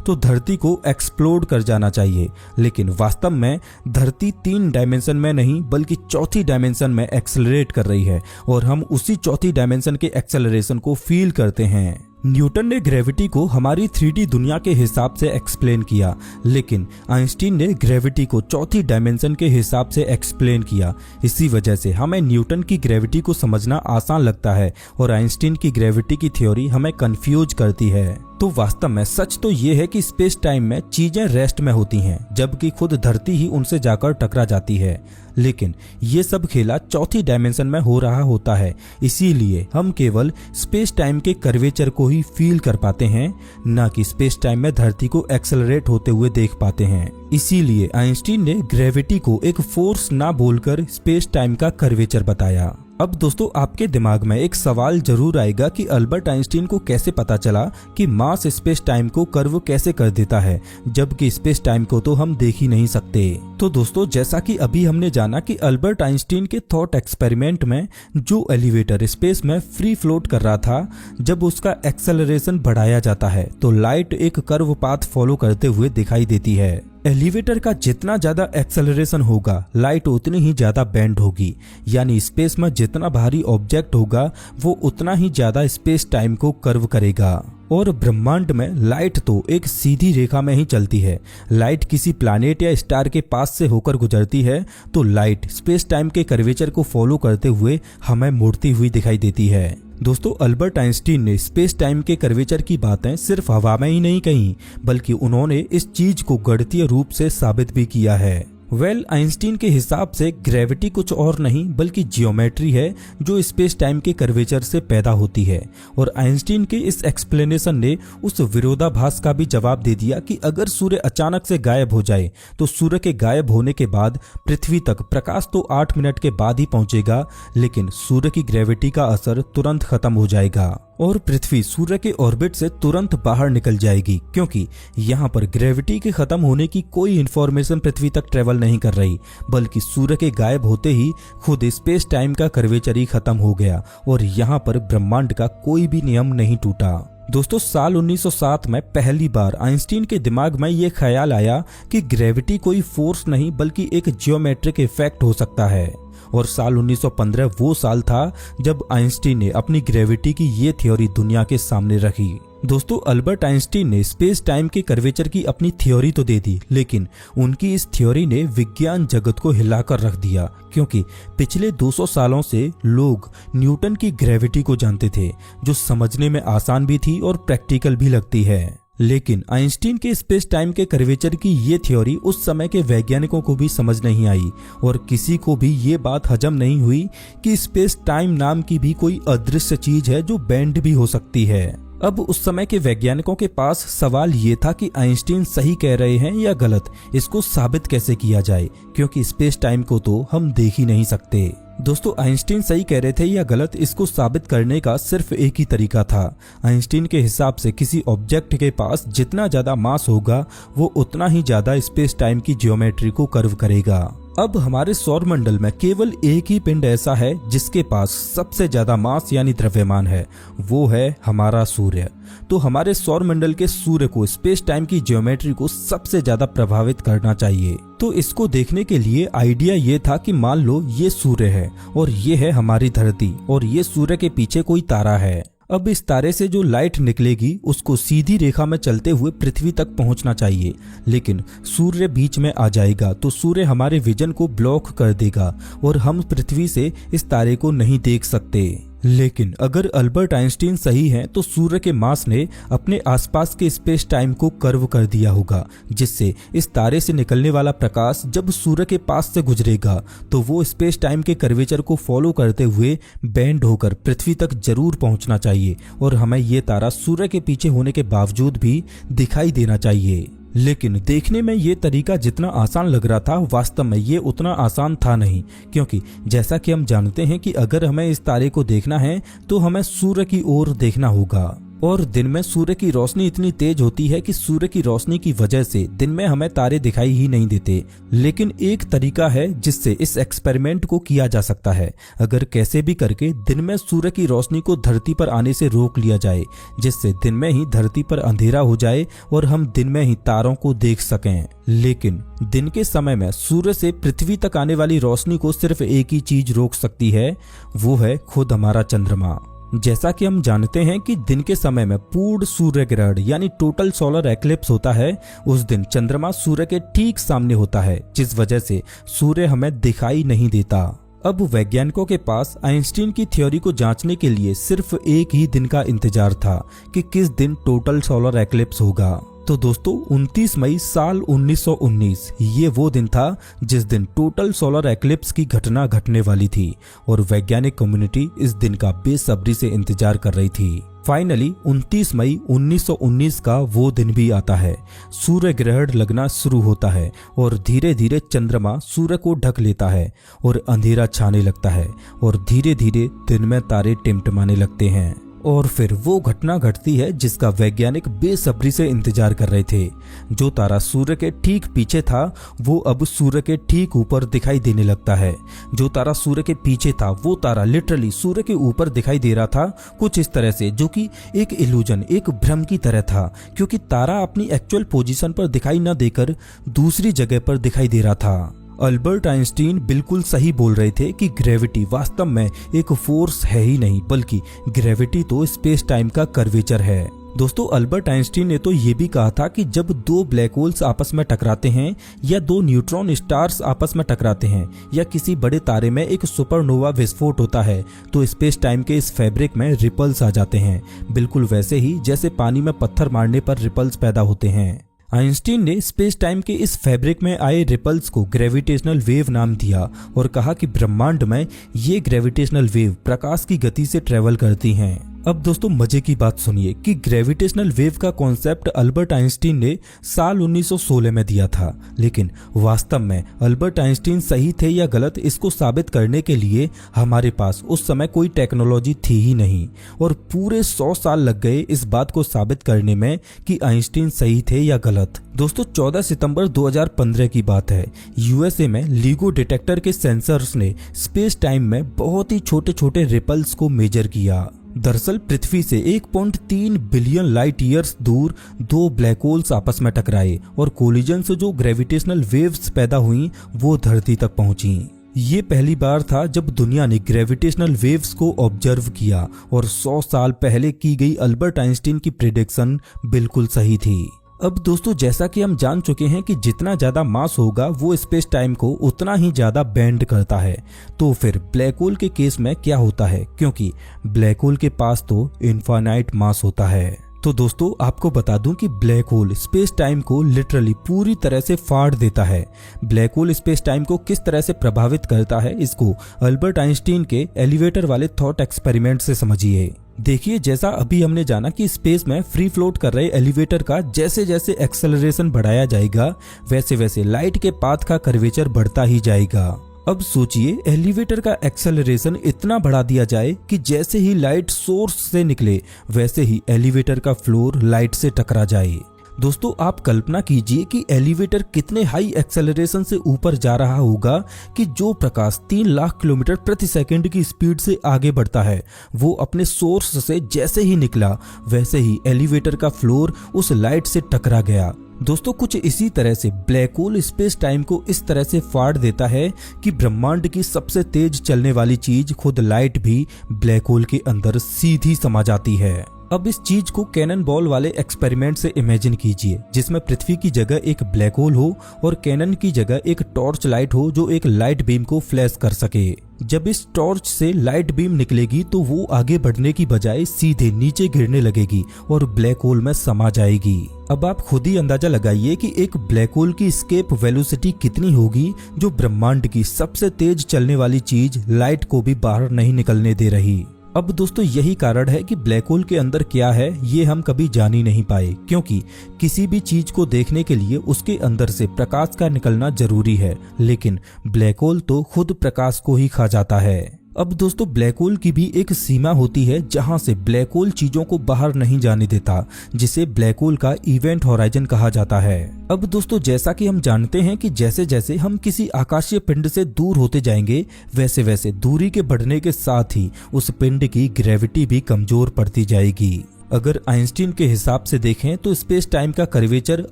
तो धरती को एक्सप्लोड कर जाना चाहिए। लेकिन वास्तव में धरती 3 डायमेंशन में नहीं बल्कि चौथी डायमेंशन में एक्सेलरेट कर रही है और हम उसी चौथी डायमेंशन के एक्सेलरेशन को फील करते हैं। न्यूटन ने ग्रेविटी को हमारी 3D दुनिया के हिसाब से एक्सप्लेन किया, लेकिन आइंस्टीन ने ग्रेविटी को चौथी डायमेंशन के हिसाब से एक्सप्लेन किया। इसी वजह से हमें न्यूटन की ग्रेविटी को समझना आसान लगता है और आइंस्टीन की ग्रेविटी की थ्योरी हमें कंफ्यूज करती है। तो वास्तव में सच तो ये है कि स्पेस टाइम में चीजें रेस्ट में होती हैं, जबकि खुद धरती ही उनसे जाकर टकरा जाती है। लेकिन ये सब खेला चौथी डायमेंशन में हो रहा होता है, इसीलिए हम केवल स्पेस टाइम के कर्वेचर को ही फील कर पाते हैं, ना कि स्पेस टाइम में धरती को एक्सेलरेट होते हुए देख पाते हैं। इसीलिए आइंस्टीन ने ग्रेविटी को एक फोर्स ना बोलकर स्पेस टाइम का कर्वेचर बताया। अब दोस्तों आपके दिमाग में एक सवाल जरूर आएगा कि अल्बर्ट आइंस्टीन को कैसे पता चला कि मास स्पेस टाइम को कर्व कैसे कर देता है, जबकि स्पेस टाइम को तो हम देख ही नहीं सकते। तो दोस्तों जैसा कि अभी हमने जाना कि अल्बर्ट आइंस्टीन के थॉट एक्सपेरिमेंट में जो एलिवेटर स्पेस में फ्री फ्लोट कर रहा था, जब उसका एक्सेलरेशन बढ़ाया जाता है तो लाइट एक कर्व पाथ फॉलो करते हुए दिखाई देती है। एलिवेटर का जितना ज्यादा एक्सेलरेशन होगा लाइट उतनी ही ज्यादा बेंड होगी, यानी स्पेस में जितना भारी ऑब्जेक्ट होगा वो उतना ही ज्यादा स्पेस टाइम को कर्व करेगा। और ब्रह्मांड में लाइट तो एक सीधी रेखा में ही चलती है। लाइट किसी प्लैनेट या स्टार के पास से होकर गुजरती है तो लाइट स्पेस टाइम के कर्वेचर को फॉलो करते हुए हमें मुड़ती हुई दिखाई देती है। दोस्तों अल्बर्ट आइंस्टीन ने स्पेस टाइम के कर्वेचर की बातें सिर्फ हवा में ही नहीं कही, बल्कि उन्होंने इस चीज को गणितीय रूप से साबित भी किया है। आइंस्टीन के हिसाब से ग्रेविटी कुछ और नहीं बल्कि जियोमेट्री है जो स्पेस टाइम के कर्वेचर से पैदा होती है। और आइंस्टीन के इस एक्सप्लेनेशन ने उस विरोधाभास का भी जवाब दे दिया कि अगर सूर्य अचानक से गायब हो जाए तो सूर्य के गायब होने के बाद पृथ्वी तक प्रकाश तो 8 मिनट के बाद ही पहुंचेगा, लेकिन सूर्य की ग्रेविटी का असर तुरंत खत्म हो जाएगा और पृथ्वी सूर्य के ऑर्बिट से तुरंत बाहर निकल जाएगी, क्योंकि यहाँ पर ग्रेविटी के खत्म होने की कोई इन्फॉर्मेशन पृथ्वी तक ट्रेवल नहीं कर रही, बल्कि सूर्य के गायब होते ही खुद स्पेस टाइम का कर्वेचर ही खत्म हो गया और यहाँ पर ब्रह्मांड का कोई भी नियम नहीं टूटा। दोस्तों साल 1907 में पहली बार आइंस्टीन के दिमाग में ये ख्याल आया कि ग्रेविटी कोई फोर्स नहीं बल्कि एक जियोमेट्रिक इफेक्ट हो सकता है। और साल 1915 वो साल था जब आइंस्टीन ने अपनी ग्रेविटी की ये थ्योरी दुनिया के सामने रखी। दोस्तों अल्बर्ट आइंस्टीन ने स्पेस टाइम के कर्वेचर की अपनी थ्योरी तो दे दी, लेकिन उनकी इस थ्योरी ने विज्ञान जगत को हिलाकर रख दिया, क्योंकि पिछले 200 सालों से लोग न्यूटन की ग्रेविटी को जानते थे, जो समझने में आसान भी थी और प्रैक्टिकल भी लगती है। लेकिन आइंस्टीन के स्पेस टाइम के कर्वेचर की ये थ्योरी उस समय के वैज्ञानिकों को भी समझ नहीं आई और किसी को भी ये बात हजम नहीं हुई कि स्पेस टाइम नाम की भी कोई अदृश्य चीज है जो बेंड भी हो सकती है। अब उस समय के वैज्ञानिकों के पास सवाल ये था कि आइंस्टीन सही कह रहे हैं या गलत, इसको साबित कैसे किया जाए, क्योंकि स्पेस टाइम को तो हम देख ही नहीं सकते। दोस्तों आइंस्टीन सही कह रहे थे या गलत, इसको साबित करने का सिर्फ एक ही तरीका था। आइंस्टीन के हिसाब से किसी ऑब्जेक्ट के पास जितना ज्यादा मास होगा वो उतना ही ज्यादा स्पेस टाइम की ज्योमेट्री को कर्व करेगा। अब हमारे सौरमंडल में केवल एक ही पिंड ऐसा है जिसके पास सबसे ज्यादा मास यानी द्रव्यमान है, वो है हमारा सूर्य। तो हमारे सौरमंडल के सूर्य को स्पेस टाइम की ज्योमेट्री को सबसे ज्यादा प्रभावित करना चाहिए। तो इसको देखने के लिए आइडिया ये था कि मान लो ये सूर्य है और ये है हमारी धरती और ये सूर्य के पीछे कोई तारा है। अब इस तारे से जो लाइट निकलेगी उसको सीधी रेखा में चलते हुए पृथ्वी तक पहुंचना चाहिए, लेकिन सूर्य बीच में आ जाएगा तो सूर्य हमारे विजन को ब्लॉक कर देगा और हम पृथ्वी से इस तारे को नहीं देख सकते। लेकिन अगर अल्बर्ट आइंस्टीन सही है तो सूर्य के मास ने अपने आसपास के स्पेस टाइम को कर्व कर दिया होगा, जिससे इस तारे से निकलने वाला प्रकाश जब सूर्य के पास से गुजरेगा तो वो स्पेस टाइम के कर्वेचर को फॉलो करते हुए बेंड होकर पृथ्वी तक जरूर पहुंचना चाहिए और हमें ये तारा सूर्य के पीछे होने के बावजूद भी दिखाई देना चाहिए। लेकिन देखने में ये तरीका जितना आसान लग रहा था, वास्तव में ये उतना आसान था नहीं, क्योंकि जैसा कि हम जानते हैं कि अगर हमें इस तारे को देखना है तो हमें सूर्य की ओर देखना होगा। और दिन में सूर्य की रोशनी इतनी तेज होती है कि सूर्य की रोशनी की वजह से दिन में हमें तारे दिखाई ही नहीं देते। लेकिन एक तरीका है जिससे इस एक्सपेरिमेंट को किया जा सकता है। अगर कैसे भी करके दिन में सूर्य की रोशनी को धरती पर आने से रोक लिया जाए, जिससे दिन में ही धरती पर अंधेरा हो जाए और हम दिन में ही तारों को देख सकें। लेकिन दिन के समय में सूर्य से पृथ्वी तक आने वाली रोशनी को सिर्फ एक ही चीज रोक सकती है, वो है खुद हमारा चंद्रमा। जैसा कि हम जानते हैं कि दिन के समय में पूर्ण सूर्य ग्रहण यानी टोटल सोलर एक्लिप्स होता है, उस दिन चंद्रमा सूर्य के ठीक सामने होता है, जिस वजह से सूर्य हमें दिखाई नहीं देता। अब वैज्ञानिकों के पास आइंस्टीन की थ्योरी को जांचने के लिए सिर्फ एक ही दिन का इंतजार था कि किस दिन टोटल सोलर एक्लिप्स होगा। तो दोस्तों 29 मई साल 1919 ये वो दिन था जिस दिन टोटल सोलर एक्लिप्स की घटना घटने वाली थी और वैज्ञानिक कम्युनिटी इस दिन का बेसब्री से इंतजार कर रही थी। फाइनली 29 मई 1919 का वो दिन भी आता है। सूर्य ग्रहण लगना शुरू होता है और धीरे धीरे चंद्रमा सूर्य को ढक लेता है और अंधेरा छाने लगता है और धीरे धीरे दिन में तारे टिमटिमाने लगते हैं। और फिर वो घटना घटती है जिसका वैज्ञानिक बेसब्री से इंतजार कर रहे थे। जो तारा सूर्य के ठीक पीछे था वो अब सूर्य के ठीक ऊपर दिखाई देने लगता है। जो तारा सूर्य के पीछे था वो तारा लिटरली सूर्य के ऊपर दिखाई दे रहा था, कुछ इस तरह से, जो कि एक इल्यूजन, एक भ्रम की तरह था, क्योंकि तारा अपनी एक्चुअल पोजीशन पर दिखाई न देकर दूसरी जगह पर दिखाई दे रहा था। अल्बर्ट आइंस्टीन बिल्कुल सही बोल रहे थे कि ग्रेविटी वास्तव में एक फोर्स है ही नहीं, बल्कि ग्रेविटी तो स्पेस टाइम का कर्वेचर है। दोस्तों अल्बर्ट आइंस्टीन ने तो ये भी कहा था कि जब दो ब्लैक होल्स आपस में टकराते हैं या दो न्यूट्रॉन स्टार्स आपस में टकराते हैं या किसी बड़े तारे में एक सुपरनोवा विस्फोट होता है तो स्पेस टाइम के इस फैब्रिक में रिपल्स आ जाते हैं, बिल्कुल वैसे ही जैसे पानी में पत्थर मारने पर रिपल्स पैदा होते हैं। आइंस्टीन ने स्पेस टाइम के इस फैब्रिक में आए रिपल्स को ग्रेविटेशनल वेव नाम दिया और कहा कि ब्रह्मांड में ये ग्रेविटेशनल वेव प्रकाश की गति से ट्रेवल करती हैं। अब दोस्तों मजे की बात सुनिए कि ग्रेविटेशनल वेव का कॉन्सेप्ट अल्बर्ट आइंस्टीन ने साल 1916 में दिया था, लेकिन वास्तव में अल्बर्ट आइंस्टीन सही थे या गलत इसको साबित करने के लिए हमारे पास उस समय कोई टेक्नोलॉजी थी ही नहीं और पूरे 100 साल लग गए इस बात को साबित करने में कि आइंस्टीन सही थे या गलत। दोस्तों 14 सितंबर 2015 की बात है। यूएसए में लीगो डिटेक्टर के सेंसर्स ने स्पेस टाइम में बहुत ही छोटे छोटे रिपल्स को मेजर किया। दरअसल पृथ्वी से 1.3 बिलियन लाइट ईयर्स दूर दो ब्लैक होल्स आपस में टकराए और कोलिजन से जो ग्रेविटेशनल वेव्स पैदा हुई वो धरती तक पहुंची। ये पहली बार था जब दुनिया ने ग्रेविटेशनल वेव्स को ऑब्जर्व किया और 100 साल पहले की गई अल्बर्ट आइंस्टीन की प्रेडिक्शन बिल्कुल सही थी। अब दोस्तों जैसा कि हम जान चुके हैं कि जितना ज्यादा मास होगा वो स्पेस टाइम को उतना ही ज्यादा बेंड करता है, तो फिर ब्लैक होल के केस में क्या होता है, क्योंकि ब्लैक होल के पास तो इनफाइनाइट मास होता है। तो दोस्तों आपको बता दूं कि ब्लैक होल स्पेस टाइम को लिटरली पूरी तरह से फाड़ देता है। ब्लैक होल स्पेस टाइम को किस तरह से प्रभावित करता है इसको अल्बर्ट आइंस्टीन के एलिवेटर वाले थॉट एक्सपेरिमेंट से समझिए। देखिए जैसा अभी हमने जाना कि स्पेस में फ्री फ्लोट कर रहे एलिवेटर का जैसे जैसे एक्सेलरेशन बढ़ाया जाएगा वैसे वैसे लाइट के पाथ का कर्वेचर बढ़ता ही जाएगा। अब सोचिए एलिवेटर का एक्सेलरेशन इतना बढ़ा दिया जाए कि जैसे ही लाइट सोर्स से निकले वैसे ही एलिवेटर का फ्लोर लाइट से टकरा जाए। दोस्तों आप कल्पना कीजिए कि एलिवेटर कितने हाई एक्सेलरेशन से ऊपर जा रहा होगा कि जो प्रकाश 3 लाख किलोमीटर प्रति सेकंड की स्पीड से आगे बढ़ता है वो अपने सोर्स से जैसे ही निकला वैसे ही एलिवेटर का फ्लोर उस लाइट से टकरा गया। दोस्तों कुछ इसी तरह से ब्लैक होल स्पेस टाइम को इस तरह से फाड़ देता है कि ब्रह्मांड की सबसे तेज चलने वाली चीज खुद लाइट भी ब्लैक होल के अंदर सीधी समा जाती है। अब इस चीज को कैनन बॉल वाले एक्सपेरिमेंट से इमेजिन कीजिए जिसमें पृथ्वी की जगह एक ब्लैक होल हो और कैनन की जगह एक टॉर्च लाइट हो जो एक लाइट बीम को फ्लैश कर सके। जब इस टॉर्च से लाइट बीम निकलेगी तो वो आगे बढ़ने की बजाय सीधे नीचे गिरने लगेगी और ब्लैक होल में समा जाएगी। अब आप खुद ही अंदाजा लगाइए कि एक ब्लैक होल की एस्केप वेलोसिटी कितनी होगी जो ब्रह्मांड की सबसे तेज चलने वाली चीज लाइट को भी बाहर नहीं निकलने दे रही। अब दोस्तों यही कारण है कि ब्लैक होल के अंदर क्या है ये हम कभी जान ही नहीं पाए, क्योंकि किसी भी चीज को देखने के लिए उसके अंदर से प्रकाश का निकलना जरूरी है, लेकिन ब्लैक होल तो खुद प्रकाश को ही खा जाता है। अब दोस्तों ब्लैक होल की भी एक सीमा होती है जहां से ब्लैक होल चीजों को बाहर नहीं जाने देता, जिसे ब्लैक होल का इवेंट होराइजन कहा जाता है। अब दोस्तों जैसा कि हम जानते हैं कि जैसे जैसे हम किसी आकाशीय पिंड से दूर होते जाएंगे वैसे वैसे दूरी के बढ़ने के साथ ही उस पिंड की ग्रेविटी भी कमजोर पड़ती जाएगी। अगर आइंस्टीन के हिसाब से देखें तो स्पेस टाइम का कर्वेचर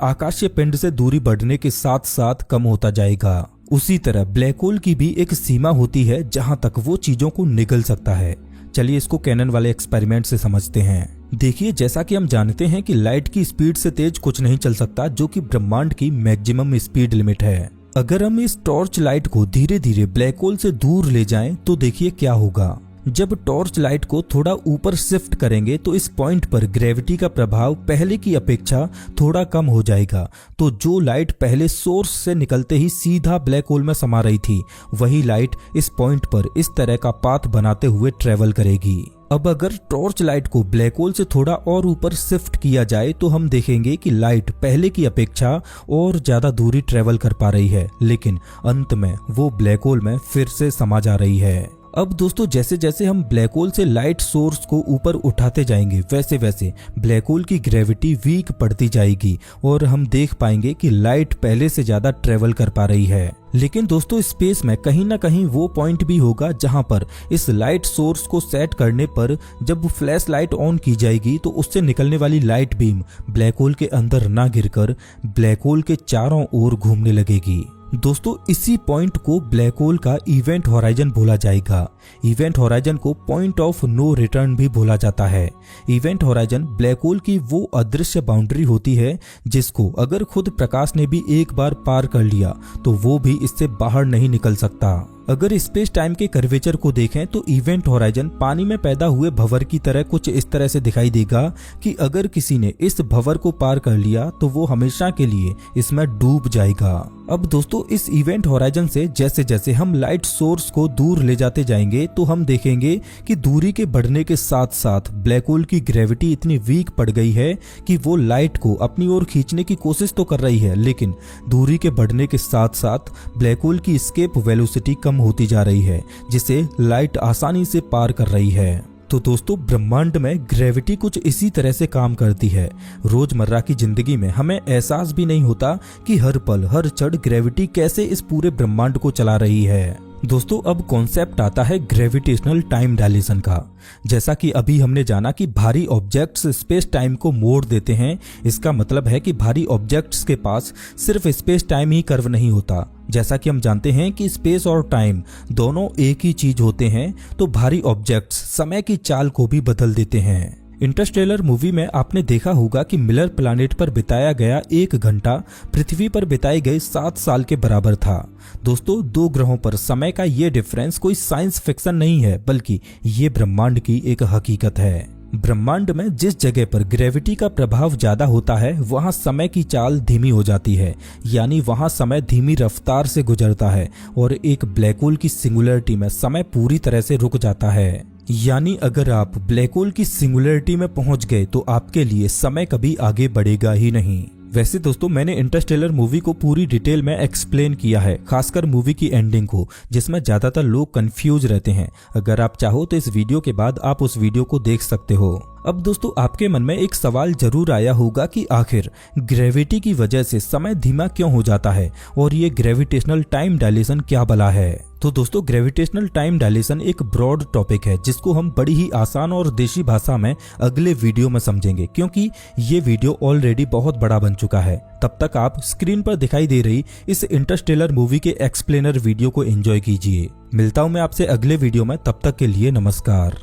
आकाशीय पिंड से दूरी बढ़ने के साथ साथ कम होता जाएगा। उसी तरह ब्लैक होल की भी एक सीमा होती है जहां तक वो चीजों को निगल सकता है। चलिए इसको कैनन वाले एक्सपेरिमेंट से समझते हैं। देखिए जैसा कि हम जानते हैं कि लाइट की स्पीड से तेज कुछ नहीं चल सकता, जो कि ब्रह्मांड की मैक्सिमम स्पीड लिमिट है। अगर हम इस टॉर्च लाइट को धीरे धीरे ब्लैक होल से दूर ले जाएं तो देखिए क्या होगा। जब टॉर्च लाइट को थोड़ा ऊपर शिफ्ट करेंगे तो इस पॉइंट पर ग्रेविटी का प्रभाव पहले की अपेक्षा थोड़ा कम हो जाएगा। तो जो लाइट पहले सोर्स से निकलते ही सीधा ब्लैक होल में समा रही थी, वही लाइट इस पॉइंट पर इस तरह का पाथ बनाते हुए ट्रेवल करेगी। अब अगर टॉर्च लाइट को ब्लैक होल से थोड़ा और ऊपर शिफ्ट किया जाए तो हम देखेंगे कि लाइट पहले की अपेक्षा और ज्यादा दूरी ट्रेवल कर पा रही है, लेकिन अंत में वो ब्लैक होल में फिर से समा जा रही है। अब दोस्तों जैसे जैसे हम ब्लैक होल से लाइट सोर्स को ऊपर उठाते जाएंगे वैसे वैसे ब्लैक होल की ग्रेविटी वीक पड़ती जाएगी और हम देख पाएंगे कि लाइट पहले से ज्यादा ट्रेवल कर पा रही है। लेकिन दोस्तों स्पेस में कहीं ना कहीं वो पॉइंट भी होगा जहां पर इस लाइट सोर्स को सेट करने पर जब फ्लैश लाइट ऑन की जाएगी तो उससे निकलने वाली लाइट बीम ब्लैक होल के अंदर ना गिरकर ब्लैक होल के चारों ओर घूमने लगेगी। दोस्तों इसी पॉइंट को ब्लैक होल का इवेंट होराइजन बोला जाएगा। इवेंट होराइजन को पॉइंट ऑफ नो रिटर्न भी बोला जाता है। इवेंट होराइजन ब्लैक होल की वो अदृश्य बाउंड्री होती है जिसको अगर खुद प्रकाश ने भी एक बार पार कर लिया तो वो भी इससे बाहर नहीं निकल सकता। अगर स्पेस टाइम के कर्वेचर को देखें तो इवेंट होराइजन पानी में पैदा हुए भंवर की तरह कुछ इस तरह से दिखाई देगा कि अगर किसी ने इस भंवर को पार कर लिया तो वो हमेशा के लिए इसमें डूब जाएगा। अब दोस्तों इस इवेंट होराइजन से जैसे जैसे हम लाइट सोर्स को दूर ले जाते जाएंगे तो हम देखेंगे कि दूरी के बढ़ने के साथ साथ ब्लैक होल की ग्रेविटी इतनी वीक पड़ गई है कि वो लाइट को अपनी ओर खींचने की कोशिश तो कर रही है, लेकिन दूरी के बढ़ने के साथ साथ ब्लैक होल की एस्केप वेलोसिटी कम होती जा रही है, जिसे लाइट आसानी से पार कर रही है। तो दोस्तों ब्रह्मांड में ग्रेविटी कुछ इसी तरह से काम करती है। रोजमर्रा की जिंदगी में हमें एहसास भी नहीं होता कि हर पल हर क्षण ग्रेविटी कैसे इस पूरे ब्रह्मांड को चला रही है। दोस्तों अब कॉन्सेप्ट आता है ग्रेविटेशनल टाइम डायलेशन का। जैसा कि अभी हमने जाना कि भारी ऑब्जेक्ट्स स्पेस टाइम को मोड़ देते हैं, इसका मतलब है कि भारी ऑब्जेक्ट्स के पास सिर्फ स्पेस टाइम ही कर्व नहीं होता। जैसा कि हम जानते हैं कि स्पेस और टाइम दोनों एक ही चीज होते हैं, तो भारी ऑब्जेक्ट्स समय की चाल को भी बदल देते हैं। इंटरस्टेलर मूवी में आपने देखा होगा कि मिलर प्लैनेट पर बिताया गया 1 घंटा पृथ्वी पर बिताए गए 7 साल के बराबर था। दोस्तों 2 ग्रहों पर समय का ये डिफरेंस कोई साइंस फिक्शन नहीं है, बल्कि ये ब्रह्मांड की एक हकीकत है। ब्रह्मांड में जिस जगह पर ग्रेविटी का प्रभाव ज्यादा होता है वहां समय की चाल धीमी हो जाती है, यानी वहां समय धीमी रफ्तार से गुजरता है और एक ब्लैक होल की सिंगुलरिटी में समय पूरी तरह से रुक जाता है। यानी अगर आप ब्लैक होल की सिंगुलरिटी में पहुंच गए तो आपके लिए समय कभी आगे बढ़ेगा ही नहीं। वैसे दोस्तों मैंने इंटरस्टेलर मूवी को पूरी डिटेल में एक्सप्लेन किया है, खासकर मूवी की एंडिंग को, जिसमें ज्यादातर लोग कंफ्यूज रहते हैं। अगर आप चाहो तो इस वीडियो के बाद आप उस वीडियो को देख सकते हो। अब दोस्तों आपके मन में एक सवाल जरूर आया होगा कि आखिर ग्रेविटी की वजह से समय धीमा क्यों हो जाता है और ये ग्रेविटेशनल टाइम डायलेशन क्या बला है। तो दोस्तों ग्रेविटेशनल टाइम डायलेशन एक ब्रॉड टॉपिक है जिसको हम बड़ी ही आसान और देशी भाषा में अगले वीडियो में समझेंगे, क्योंकि ये वीडियो ऑलरेडी बहुत बड़ा बन चुका है। तब तक आप स्क्रीन पर दिखाई दे रही इस इंटरस्टेलर मूवी के एक्सप्लेनर वीडियो को एंजॉय कीजिए। मिलता हूं मैं आपसे अगले वीडियो में, तब तक के लिए नमस्कार।